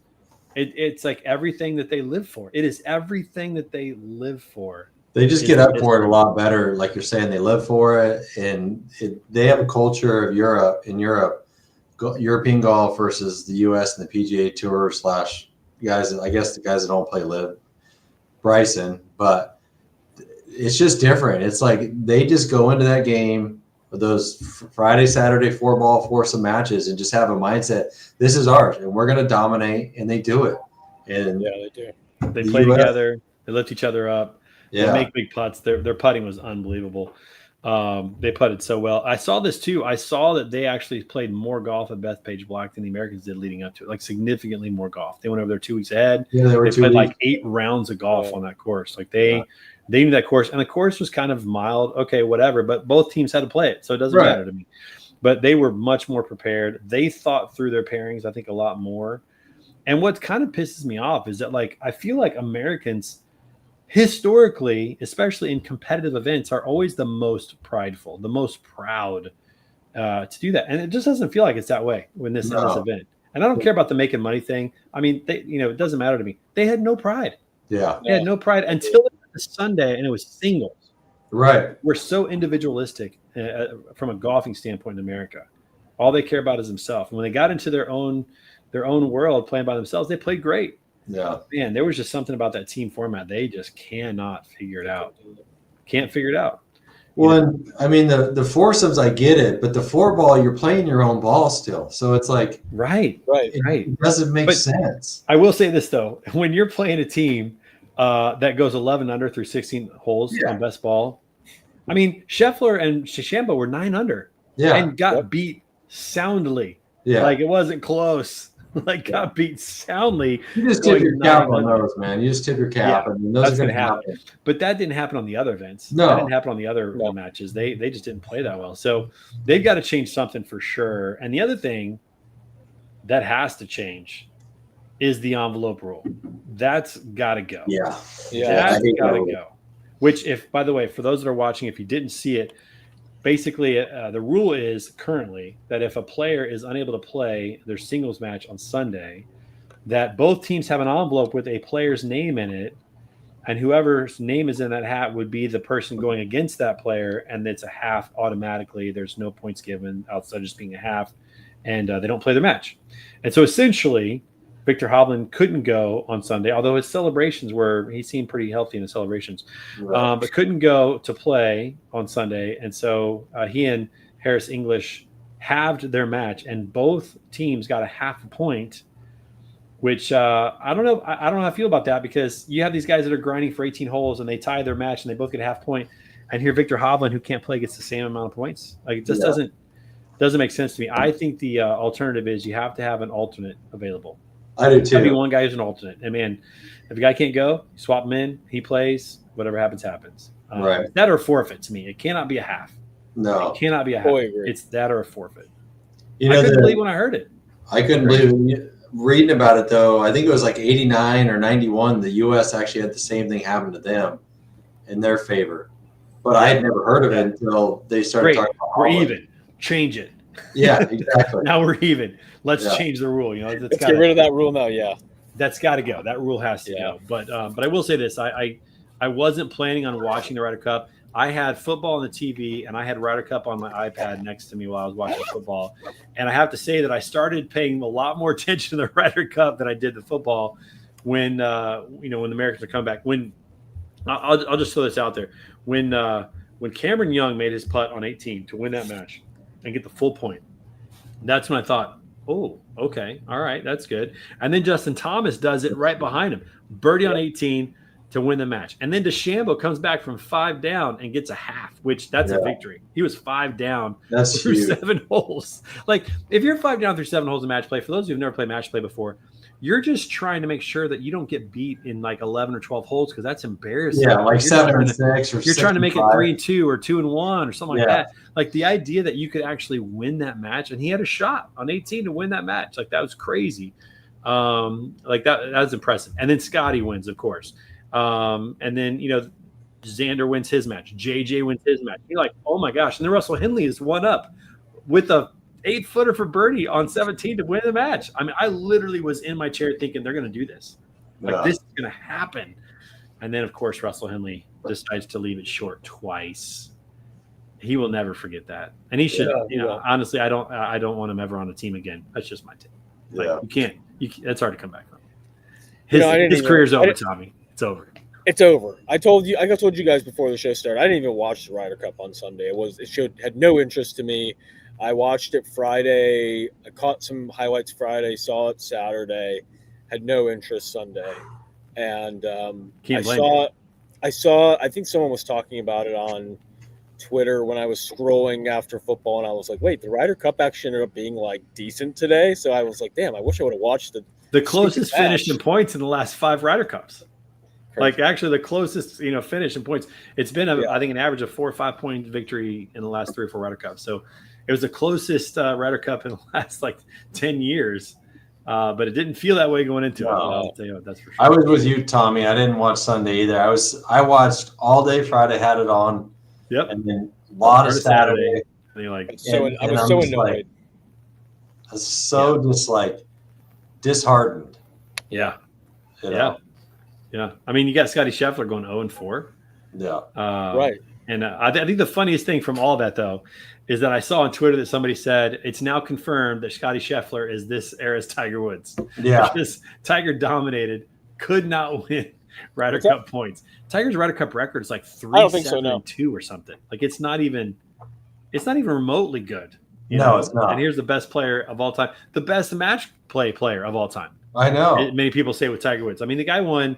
it's like everything that they live for. It is everything that they live for. They just get up for it a lot better. Like you're saying, they live for it. And they have a culture of European golf versus the U.S. and the PGA Tour / guys, I guess the guys that don't play live, Bryson. But it's just different. It's like they just go into that game with those Friday, Saturday, 4-ball foursome matches and just have a mindset. This is ours, and we're going to dominate, and they do it. And yeah, they do. They play together. They lift each other up. Yeah. They make big putts. Their putting was unbelievable. They putted so well. I saw this too. I saw that they actually played more golf at Bethpage Black than the Americans did leading up to it, like significantly more golf. They went over there 2 weeks ahead. Yeah, they played like 8 rounds of golf on that course. Like they knew that course, and the course was kind of mild. Okay, whatever. But both teams had to play it, so it doesn't matter to me. But they were much more prepared. They thought through their pairings, I think, a lot more. And what kind of pisses me off is that, like, I feel like Americans historically, especially in competitive events, are always the most prideful, the most proud to do that. And it just doesn't feel like it's that way in this event. And I don't care about the making money thing. I mean, it doesn't matter to me. They had no pride. Yeah. They had no pride until the Sunday, and it was singles. Right. We're so individualistic from a golfing standpoint in America. All they care about is themselves. And when they got into their own world playing by themselves, they played great. Yeah. Man, there was just something about that team format. They just cannot figure it out. Can't figure it out. Well, and I mean, the foursomes, I get it, but the 4-ball, you're playing your own ball still. So it's like, right. It doesn't make sense. I will say this, though. When you're playing a team that goes 11 under through 16 holes on best ball, I mean, Scheffler and Shambo were 9 under and got beat soundly. Yeah. Like, it wasn't close. Like, got beat soundly. You just tip your cap on those, man. You just tip your cap. Yeah, I mean, those are going to happen. But that didn't happen on the other events. No. That didn't happen on the other matches. They just didn't play that well. So they've got to change something for sure. And the other thing that has to change is the envelope rule. That's got to go. Yeah. That's got to go. Which, if, by the way, for those that are watching, if you didn't see it, basically, the rule is currently that if a player is unable to play their singles match on Sunday, that both teams have an envelope with a player's name in it, and whoever's name is in that hat would be the person going against that player, and it's a half automatically. There's no points given outside just being a half, and they don't play their match. And so essentially, Victor Hovland couldn't go on Sunday, although his celebrations he seemed pretty healthy in his celebrations, but couldn't go to play on Sunday. And so he and Harris English halved their match, and both teams got a half a point, which I don't know. I don't know how I feel about that, because you have these guys that are grinding for 18 holes and they tie their match and they both get a half point. And here Victor Hovland, who can't play, gets the same amount of points. Like, it just doesn't make sense to me. I think the alternative is you have to have an alternate available. I do too. Maybe one guy who's an alternate. And man, if a guy can't go, you swap him in, he plays, whatever happens, happens. That or forfeit to me. It cannot be a half. No. It cannot be a half. It's that or a forfeit. You know, I couldn't believe when I heard it. I couldn't believe it. Reading about it, though, I think it was like 89 or 91, the U.S. actually had the same thing happen to them in their favor. But I had never heard of it until they started talking about We're even. Change it. Yeah, exactly. Now we're even. Let's change the rule. Let's get rid of that rule now. Yeah, that's got to go. That rule has to go. But I will say this: I wasn't planning on watching the Ryder Cup. I had football on the TV, and I had Ryder Cup on my iPad next to me while I was watching football. And I have to say that I started paying a lot more attention to the Ryder Cup than I did the football when when the Americans are coming back. When I'll just throw this out there: when Cameron Young made his putt on 18 to win that match and get the full point, that's when I thought, oh, okay, all right, that's good. And then Justin Thomas does it right behind him, birdie on 18 to win the match. And then DeChambeau comes back from 5 down and gets a half, which that's a victory. He was 5 down through huge. 7 holes. Like, if you're 5 down through 7 holes in match play, for those who've never played match play before, you're just trying to make sure that you don't get beat in like 11 or 12 holes, because that's embarrassing. Yeah, like 7 or 6 or you're trying to make it 3-2 or 2-1 or something like that. Like, the idea that you could actually win that match, and he had a shot on 18 to win that match, like, that was crazy. Like that was impressive. And then Scotty wins, of course. And then Xander wins his match. JJ wins his match. You're like, oh my gosh! And then Russell Henley is 1 up with a 8-footer for birdie on 17 to win the match. I mean, I literally was in my chair thinking they're going to do this. Like, this is going to happen. And then, of course, Russell Henley decides to leave it short twice. He will never forget that. And he should. Honestly, I don't want him ever on a team again. That's just my take. Like, you can't. It's hard to come back from. His career's over, Tommy. It's over. It's over. I told you guys before the show started. I didn't even watch the Ryder Cup on Sunday. Had no interest to me. I watched it Friday. I caught some highlights Friday. Saw it Saturday. Had no interest Sunday. And I saw. I think someone was talking about it on Twitter when I was scrolling after football, and I was like, wait, the Ryder Cup actually ended up being like decent today. So I was like, damn, I wish I would have watched the closest finish in points in the last 5 Ryder Cups. Crazy. Like actually the closest, finish in points. It's been, I think, an average of 4 or 5 point victory in the last 3 or 4 Ryder Cups. So it was the closest Ryder Cup in the last 10 years. But it didn't feel that way going into it. I'll tell you what, that's for sure. I was with you, Tommy. I didn't watch Sunday either. I watched all day Friday, had it on. Yep. And then a lot of Saturday. And you're like, I was so annoyed. I was so just disheartened. Yeah. You know? Yeah. I mean, you got Scotty Scheffler going 0-4. Yeah. Right. And I think the funniest thing from all that, though, is that I saw on Twitter that somebody said it's now confirmed that Scotty Scheffler is this era's Tiger Woods. Yeah. Because Tiger dominated, could not win Ryder Cup points. Tiger's Ryder Cup record is like 3-7-2 or something. Like it's not even remotely good. No, it's not. And here's the best player of all time, the best match play player of all time. I know. Many people say with Tiger Woods. I mean, the guy won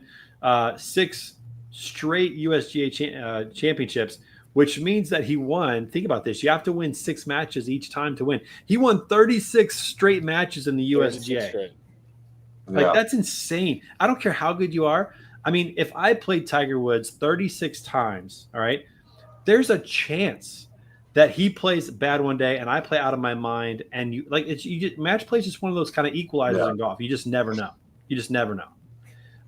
6 straight USGA championships, which means that he won. Think about this. You have to win 6 matches each time to win. He won 36 straight matches in the USGA. That's insane. I don't care how good you are. I mean, if I played Tiger Woods 36 times, all right, there's a chance that he plays bad one day and I play out of my mind. And match play is just one of those kind of equalizers in golf. You just never know.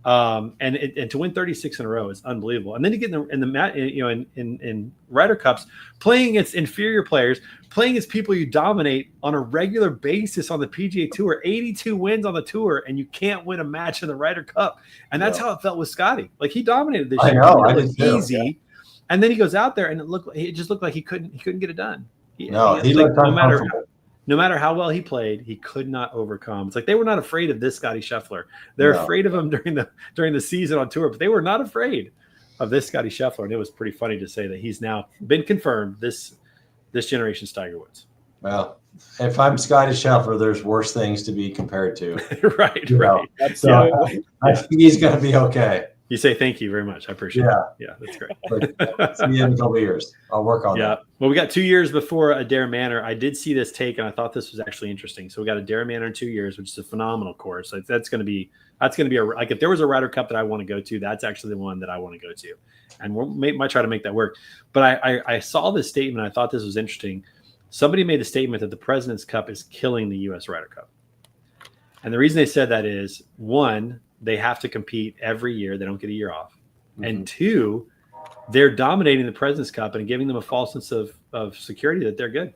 And to win 36 in a row is unbelievable. And then you get in Ryder Cups, playing against inferior players, playing against people you dominate on a regular basis on the PGA Tour, 82 wins on the tour, and you can't win a match in the Ryder Cup. And that's how it felt with Scotty. Like he dominated this year. I know. It was easy. Yeah. And then he goes out there and it just looked like he couldn't get it done. He looked no matter how well he played, he could not overcome. It's like they were not afraid of this Scotty Scheffler. They're afraid of him during the season on tour, but they were not afraid of this Scotty Scheffler. And it was pretty funny to say that he's now been confirmed this generation's Tiger Woods. Well, if I'm Scotty Scheffler, there's worse things to be compared to. Right. So I think he's going to be okay. You say thank you very much. I appreciate it. Yeah, that's great. See you in a couple of years. I'll work on that. Well, we got 2 years before Adair Manor. I did see this take, and I thought this was actually interesting. So we got Adair Manor in 2 years, which is a phenomenal course. That's going to be like if there was a Ryder Cup that I want to go to, that's actually the one that I want to go to, and we might try to make that work. But I saw this statement. I thought this was interesting. Somebody made a statement that the President's Cup is killing the U.S. Ryder Cup, and the reason they said that is 1. They have to compete every year. They don't get a year off. Mm-hmm. And 2, they're dominating the President's Cup and giving them a false sense of security that they're good.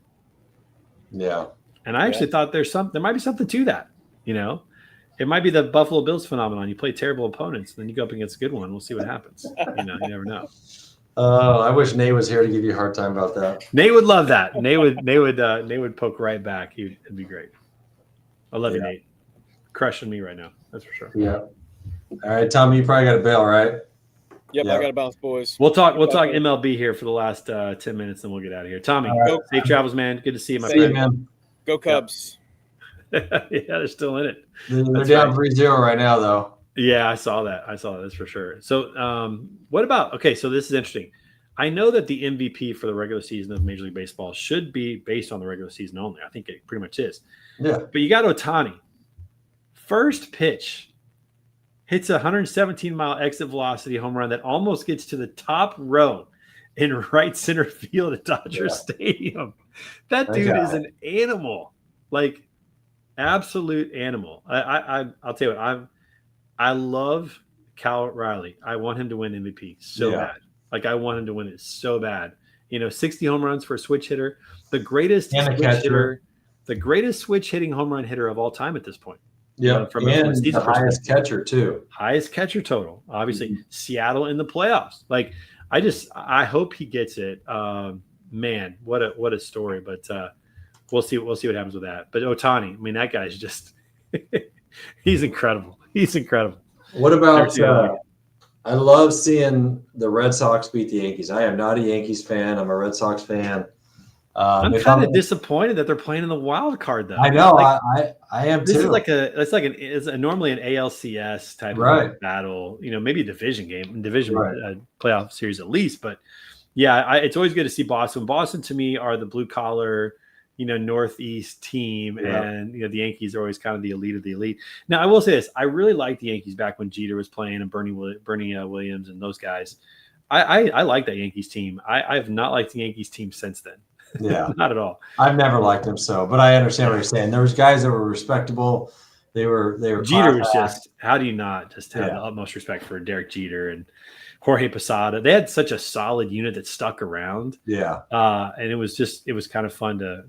Yeah. And I actually thought there might be something to that. It might be the Buffalo Bills phenomenon. You play terrible opponents, then you go up against a good one. We'll see what happens. You never know. I wish Nate was here to give you a hard time about that. Nate would love that. Nate would poke right back. It'd be great. I love you, Nate. Crushing me right now. That's for sure. Yeah. All right, Tommy, you probably got a bail, right? Yep, I got to bounce, boys. We'll talk MLB here for the last 10 minutes, and we'll get out of here. Tommy, safe travels, man. Good to see you, my friend. Man. Go Cubs. Yeah, they're still in it. They're down 3-0 right now, though. Yeah, I saw that. That's for sure. So what about – okay, so this is interesting. I know that the MVP for the regular season of Major League Baseball should be based on the regular season only. I think it pretty much is. Yeah. But you got Ohtani. First pitch. Hits a 117-mile exit velocity home run that almost gets to the top row in right center field at Dodger Stadium. That dude is an animal, like absolute animal. I'll tell you what, I love Cal Riley. I want him to win MVP so bad. Like I want him to win it so bad. 60 home runs for a switch hitter, the greatest switch hitting home run hitter of all time at this point. Yeah, from the highest catcher too. Highest catcher total, obviously. Seattle in the playoffs. Like, I hope he gets it. Man, what a story. But we'll see what happens with that. But Ohtani, I mean, that guy's just he's incredible. What about? I love seeing the Red Sox beat the Yankees. I am not a Yankees fan. I'm a Red Sox fan. I'm kind of disappointed that they're playing in the wild card, though. I know, I am this too. It's normally an ALCS type of battle, maybe a division game, playoff series at least. But Yeah, it's always good to see Boston. Boston to me are the blue collar, Northeast team, and the Yankees are always kind of the elite of the elite. Now, I will say this: I really liked the Yankees back when Jeter was playing and Bernie Williams and those guys. I like that Yankees team. I've not liked the Yankees team since then. Yeah, not at all. I've never liked them but I understand what you're saying. There was guys that were respectable. They were. Jeter was just. How do you not just have the utmost respect for Derek Jeter and Jorge Posada? They had such a solid unit that stuck around. Yeah. And it was kind of fun to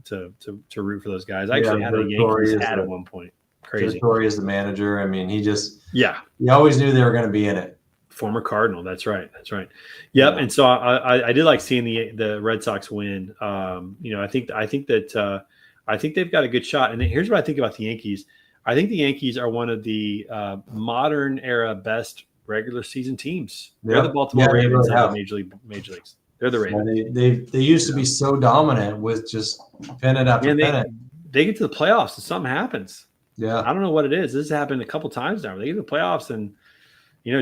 root for those guys. I actually had a Yankees hat at one point. Crazy. Torrey is the manager. I mean, he he always knew they were going to be in it. Former Cardinal. That's right. Yep. Yeah. And so I did like seeing the Red Sox win. I think they've got a good shot. And here's what I think about the Yankees. I think the Yankees are one of the modern era best regular season teams. They're the Baltimore Ravens of the major leagues. They're the Ravens. They used to be so dominant with just pennant after pennant. They get to the playoffs and something happens. Yeah. I don't know what it is. This has happened a couple times now. They get to the playoffs and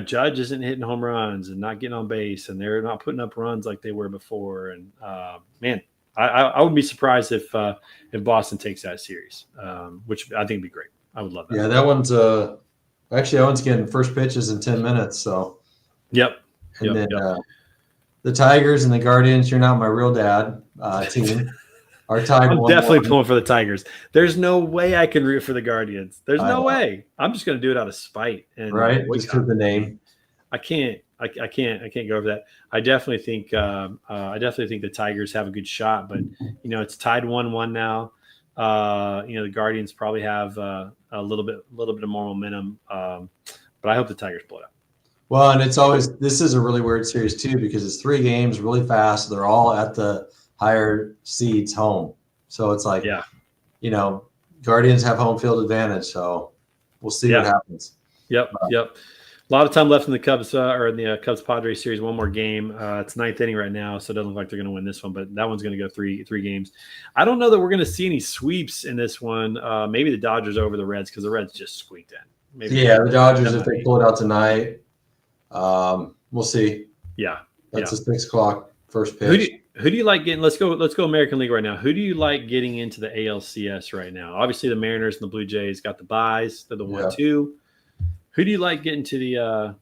Judge isn't hitting home runs and not getting on base, and they're not putting up runs like they were before. And man, I wouldn't be surprised if Boston takes that series, which I think would be great. I would love that. Yeah, that one's actually that one's getting first pitches in 10 minutes. So yep. And then the Tigers and the Guardians. You're not my real dad team. Our Tigers. I'm definitely pulling for the Tigers. There's no way I can root for the Guardians. There's no way. I'm just going to do it out of spite. And just for the name. I can't go over that. I definitely think the Tigers have a good shot, but it's tied 1-1 now. The Guardians probably have a little bit of more momentum, but I hope the Tigers blow it up. Well, and this is a really weird series too because it's 3 games really fast. They're all at the higher seeds home, so it's like Guardians have home field advantage. So we'll see what happens. Yep. A lot of time left in the Cubs or in the Cubs Padres series. One more game. It's 9th inning right now, so it doesn't look like they're going to win this one. But that one's going to go three games. I don't know that we're going to see any sweeps in this one. Maybe the Dodgers over the Reds because the Reds just squeaked in. The Dodgers if they pull it out tonight. We'll see. Yeah, that's a 6 o'clock first pitch. Who do you like getting? Let's go American League right now. Who do you like getting into the ALCS right now? Obviously, the Mariners and the Blue Jays got the buys. They're the 1-2. Who do you like getting to the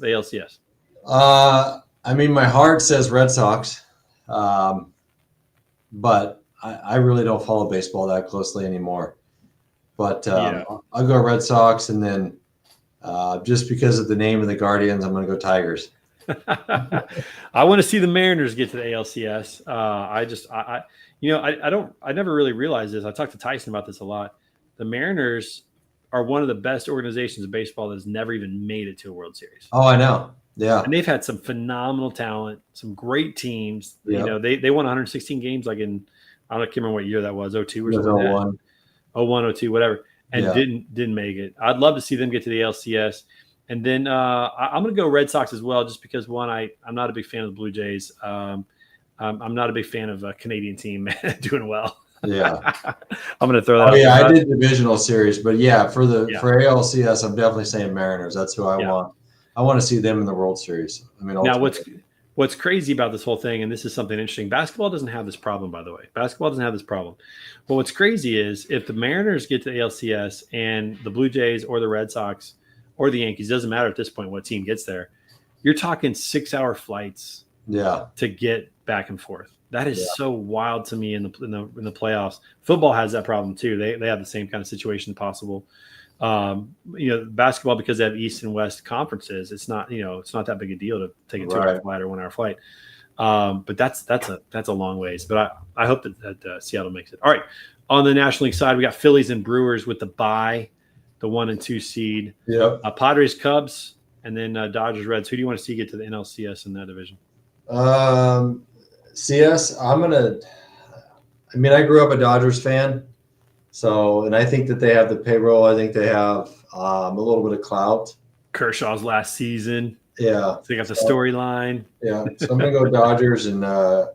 ALCS? I mean, my heart says Red Sox, but I really don't follow baseball that closely anymore. But I'll go Red Sox, and then just because of the name of the Guardians, I'm going to go Tigers. I want to see the Mariners get to the ALCS. I never really realized this. I talked to Tyson about this a lot. The Mariners are one of the best organizations of baseball that has never even made it to a World Series. Oh, I know. Yeah. And they've had some phenomenal talent, some great teams. Yep. They won 116 games like in, I can't remember what year that was, 02 or something. 01. 01, 02, whatever. And didn't make it. I'd love to see them get to the ALCS. And then I'm going to go Red Sox as well, just because one, I'm not a big fan of the Blue Jays. I'm not a big fan of a Canadian team doing well. Yeah, I'm going to throw that. I did divisional series, but for ALCS, I'm definitely saying Mariners. That's who I want. I want to see them in the World Series. I mean, now what's crazy about this whole thing, and this is something interesting. Basketball doesn't have this problem, by the way. Basketball doesn't have this problem. But what's crazy is if the Mariners get to the ALCS and the Blue Jays or the Red Sox or the Yankees, doesn't matter at this point what team gets there, you're talking 6-hour flights. To get back and forth. That is so wild to me in the playoffs. Football has that problem too. They have the same kind of situation possible. Basketball, because they have East and West conferences, it's not that big a deal to take a 2-hour flight or 1-hour flight. But that's a long ways. But I hope that Seattle makes it. All right. On the National League side, we got Phillies and Brewers with the bye, the 1 and 2 seed. Yep. Padres, Cubs, and then Dodgers, Reds. Who do you want to see get to the NLCS in that division? CS, I grew up a Dodgers fan, and I think that they have the payroll. I think they have a little bit of clout. Kershaw's last season. Yeah. So they got the storyline. Yeah. So I'm going to go Dodgers, and I'd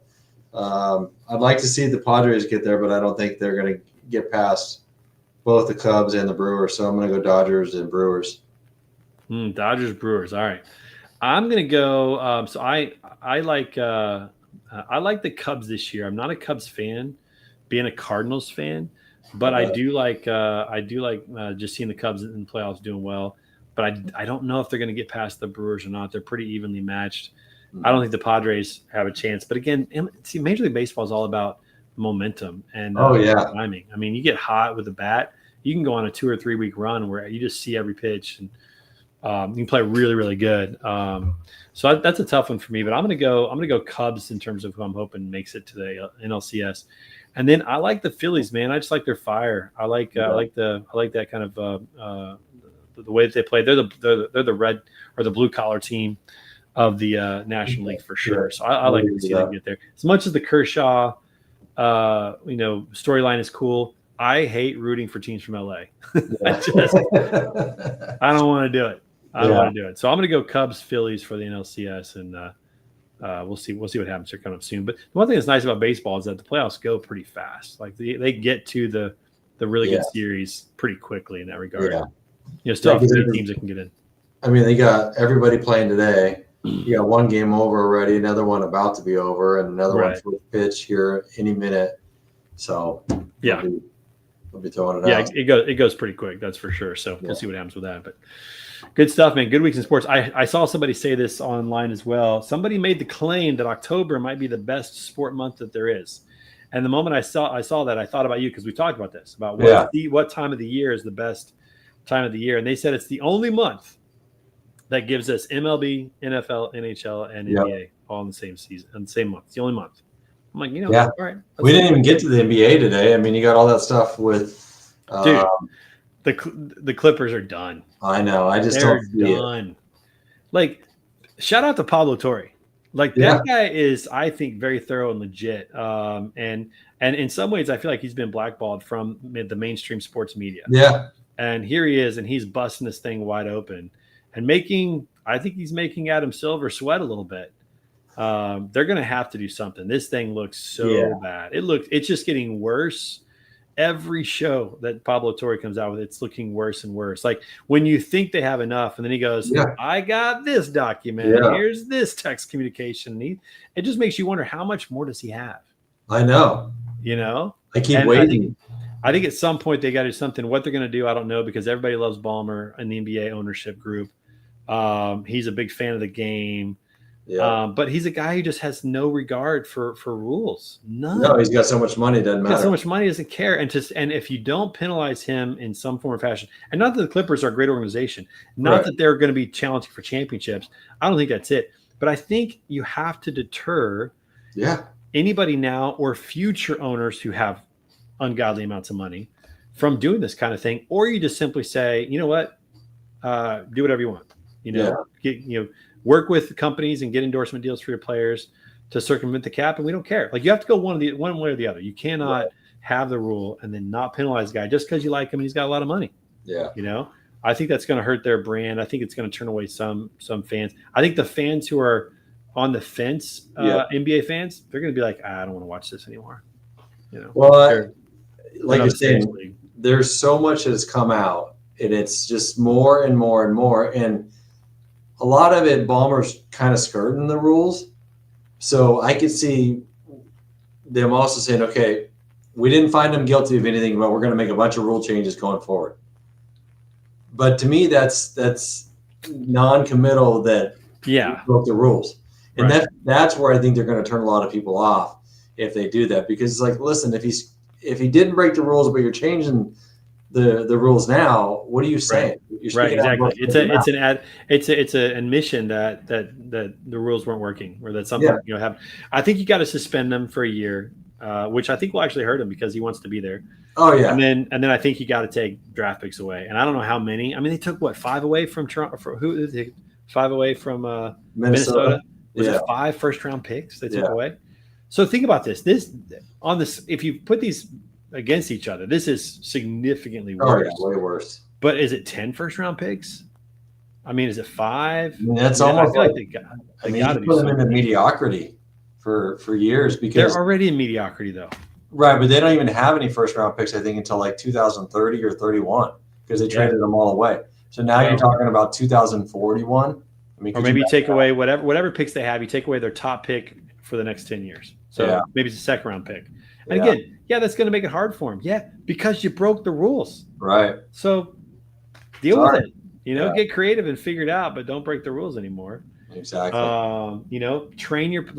like to see the Padres get there, but I don't think they're going to get past both the Cubs and the Brewers. So I'm going to go Dodgers and Brewers. Dodgers, Brewers. All right. I'm gonna go. So I like the Cubs this year. I'm not a Cubs fan, being a Cardinals fan, but I do like just seeing the Cubs in the playoffs doing well. But I don't know if they're going to get past the Brewers or not. They're pretty evenly matched. I don't think the Padres have a chance. But again, see, Major League Baseball is all about momentum and timing. I mean, you get hot with a bat, you can go on a 2 or 3 week run where you just see every pitch and you can play really, really good. So that's a tough one for me. But I'm gonna go Cubs in terms of who I'm hoping makes it to the NLCS. And then I like the Phillies, man. I just like their fire. I like that kind of the way that they play. They're the red or the blue collar team of the National League for sure. So I like to see them get there. As much as the Kershaw, storyline is cool, I hate rooting for teams from LA. I don't want to do it. I don't want to do it. So I'm going to go Cubs, Phillies for the NLCS, and we'll see what happens. They're coming up soon. But the one thing that's nice about baseball is that the playoffs go pretty fast. Like they get to the really good series pretty quickly in that regard. Yeah. Still have 3 teams that can get in. I mean, they got everybody playing today. You got one game over already, another one about to be over, and another one for pitch here any minute. So we'll be throwing it out. Yeah, it goes pretty quick, that's for sure. So we'll see what happens with that. But good stuff, man. Good weeks in sports. I saw somebody say this online as well. Somebody made the claim that October might be the best sport month that there is. And the moment I saw that, I thought about you because we talked about this, about what time of the year is the best time of the year. And they said it's the only month that gives us MLB, NFL, NHL, and NBA all in the same season, in the same month. It's the only month. I'm like, all right. We didn't even get to the NBA today. I mean, you got all that stuff with dude. The Clippers are done. I know. They're done. Like, shout out to Pablo Torre. Like that guy is, I think, very thorough and legit. And in some ways, I feel like he's been blackballed from the mainstream sports media. Yeah. And here he is, and he's busting this thing wide open and I think he's making Adam Silver sweat a little bit. They're going to have to do something. This thing looks so bad. It's just getting worse. Every show that Pablo Torre comes out with, it's looking worse and worse. Like when you think they have enough, and then he goes, I got this document. Here's this text communication. It just makes you wonder, how much more does he have? I know. I keep waiting. I think at some point they got to do something. What they're going to do, I don't know, because everybody loves Ballmer and the NBA ownership group. He's a big fan of the game. But he's a guy who just has no regard for rules. None. No, he's got so much money, it doesn't matter. So much money, doesn't care. And if you don't penalize him in some form or fashion, and not that the Clippers are a great organization, not that they're going to be challenging for championships. I don't think that's it. But I think you have to deter anybody now or future owners who have ungodly amounts of money from doing this kind of thing. Or you just simply say, you know what, do whatever you want. Work with companies and get endorsement deals for your players to circumvent the cap, and we don't care. Like you have to go one way or the other. You cannot have the rule and then not penalize the guy just because you like him and he's got a lot of money. I think that's going to hurt their brand. I think it's going to turn away some fans. I think the fans who are on the fence, NBA fans, they're going to be like, I don't want to watch this anymore. Well, like you're saying, there's so much that has come out, and it's just more and more and more, and a lot of it, Ballmer's kind of skirting the rules. So I could see them also saying, okay, we didn't find him guilty of anything, but we're going to make a bunch of rule changes going forward. But to me, that's non-committal that broke the rules. And that's where I think they're going to turn a lot of people off if they do that. Because it's like, listen, if he didn't break the rules, but you're changing the rules now, what are you saying? Exactly. It's an admission that the rules weren't working, or that something have. I think you got to suspend them for a year, which I think will actually hurt him because he wants to be there. Oh yeah. And then I think you got to take draft picks away, and I don't know how many. I mean, they took 5 away from Toronto. Who did they take 5 away from Minnesota? Was it 5 first-round picks they took away? So think about this. If you put these against each other, this is significantly worse. Oh, yeah, way worse. But is it 10 first-round picks? I mean, is it 5? I mean, that's almost like they got to put them into mediocrity for years, because they're already in mediocrity, though. Right, but they don't even have any first-round picks, I think, until like 2030 or 31, because they traded them all away. So now you're talking about 2041. I mean, or maybe you take away whatever picks they have. You take away their top pick for the next 10 years. So maybe it's a second round pick. And again, that's going to make it hard for him. Yeah, because you broke the rules. Right. So deal with it. Get creative and figure it out, but don't break the rules anymore. Exactly. Train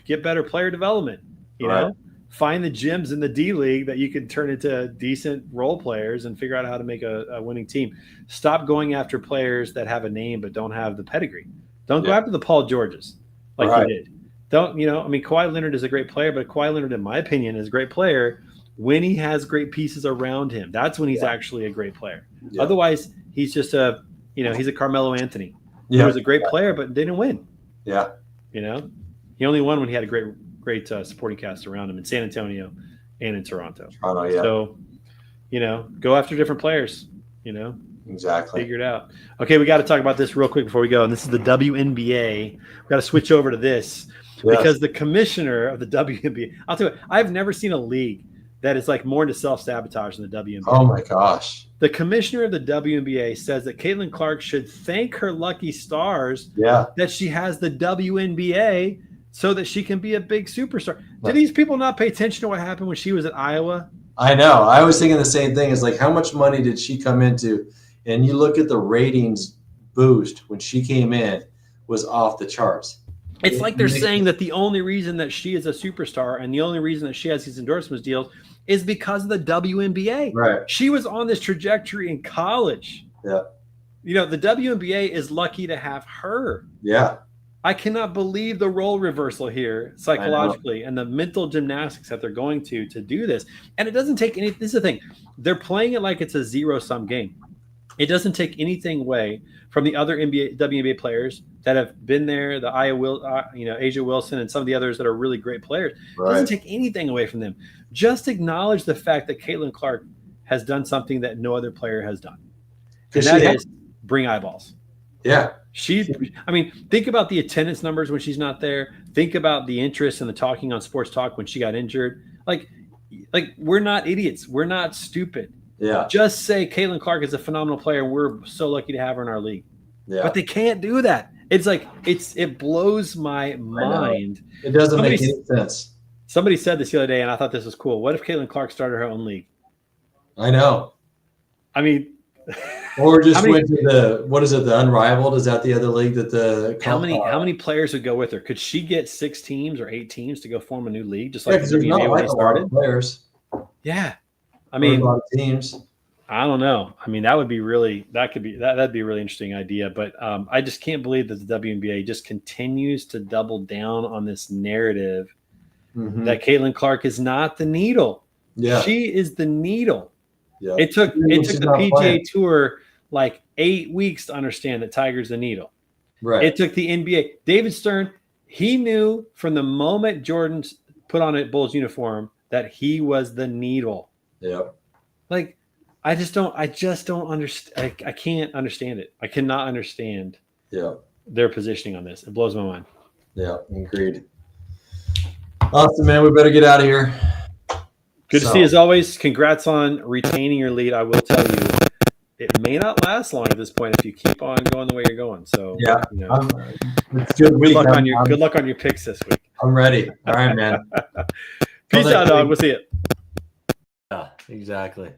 get better player development. You know, find the gyms in the D League that you can turn into decent role players and figure out how to make a winning team. Stop going after players that have a name but don't have the pedigree. Don't go after the Paul Georges like you did. Don't, Kawhi Leonard is a great player, but Kawhi Leonard, in my opinion, is a great player when he has great pieces around him. That's when he's actually a great player. Yeah. Otherwise, he's just he's a Carmelo Anthony. He was a great player, but didn't win. Yeah. He only won when he had a great supporting cast around him in San Antonio and in Toronto. So, go after different players, Exactly. Figure it out. Okay, we got to talk about this real quick before we go. And this is the WNBA. We've got to switch over to this because the commissioner of the WNBA, I'll tell you, I've never seen a league that is like more into self-sabotage than the WNBA. Oh, my gosh. The commissioner of the WNBA says that Caitlin Clark should thank her lucky stars that she has the WNBA so that she can be a big superstar. Do these people not pay attention to what happened when she was at Iowa? I know. I was thinking the same thing. It's like, how much money did she come into? And you look at the ratings boost when she came in was off the charts. It's like they're saying that the only reason that she is a superstar and the only reason that she has these endorsements deals is because of the WNBA. Right. She was on this trajectory in college. Yeah. The WNBA is lucky to have her. Yeah. I cannot believe the role reversal here psychologically and the mental gymnastics that they're going to do this. And it doesn't take any – this is the thing. They're playing it like it's a zero-sum game. It doesn't take anything away from the other WNBA players that have been there, the Asia Wilson and some of the others that are really great players. It doesn't take anything away from them. Just acknowledge the fact that Caitlin Clark has done something that no other player has done. And that is bring eyeballs. Yeah. Think about the attendance numbers when she's not there. Think about the interest and the talking on Sports Talk when she got injured. Like we're not idiots. We're not stupid. Yeah. Just say Caitlin Clark is a phenomenal player and we're so lucky to have her in our league. Yeah. But they can't do that. It's like it blows my mind. It doesn't make any sense. Somebody said this the other day and I thought this was cool. What if Caitlin Clark started her own league? I know. Or just went to the Unrivaled? Is that the other league that the how many players would go with her? Could she get 6 teams or 8 teams to go form a new league just like the WNBA when they started? Players. Yeah. A lot of teams. I don't know. That'd be a really interesting idea, but I just can't believe that the WNBA just continues to double down on this narrative that Caitlin Clark is not the needle. Yeah. She is the needle. Yeah. It took the PGA Tour like 8 weeks to understand that Tiger's the needle. Right. It took the NBA. David Stern, he knew from the moment Jordan put on a Bulls uniform that he was the needle. Yeah. I just don't understand. I can't understand it. I cannot understand their positioning on this. It blows my mind. Yeah, agreed. Awesome, man. We better get out of here. Good to see you as always. Congrats on retaining your lead. I will tell you, it may not last long at this point if you keep on going the way you're going. So it's good week. Good luck on your picks this week. I'm ready. All right, man. Peace out, dog. We'll see you. Yeah, exactly.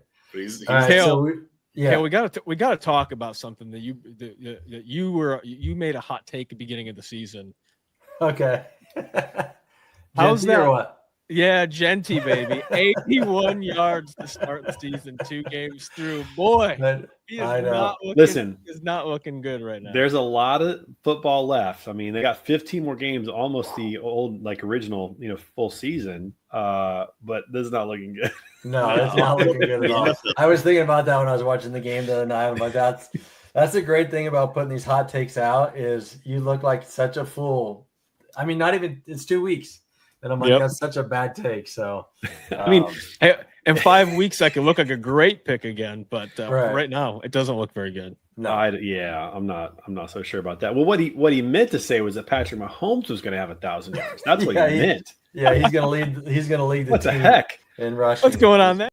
All right, we got to talk about something that you made a hot take at the beginning of the season. Okay. How's that? Or what? Yeah, Genty, baby. 81 yards to start the season, 2 games through. Boy, he is not looking good right now. There's a lot of football left. They got 15 more games, almost the old, original, full season. But this is not looking good. No, it's not looking good at all. I was thinking about that when I was watching the game the other night. I'm like, that's the great thing about putting these hot takes out is you look like such a fool. Not even, it's 2 weeks. And I'm like, that's such a bad take. So, in 5 weeks, I could look like a great pick again. But right now, it doesn't look very good. No, I'm not so sure about that. Well, what he meant to say was that Patrick Mahomes was going to have 1,000 yards. That's what he meant. Yeah, he's going to lead. He's going to lead the what team the heck in rushing. What's going on there?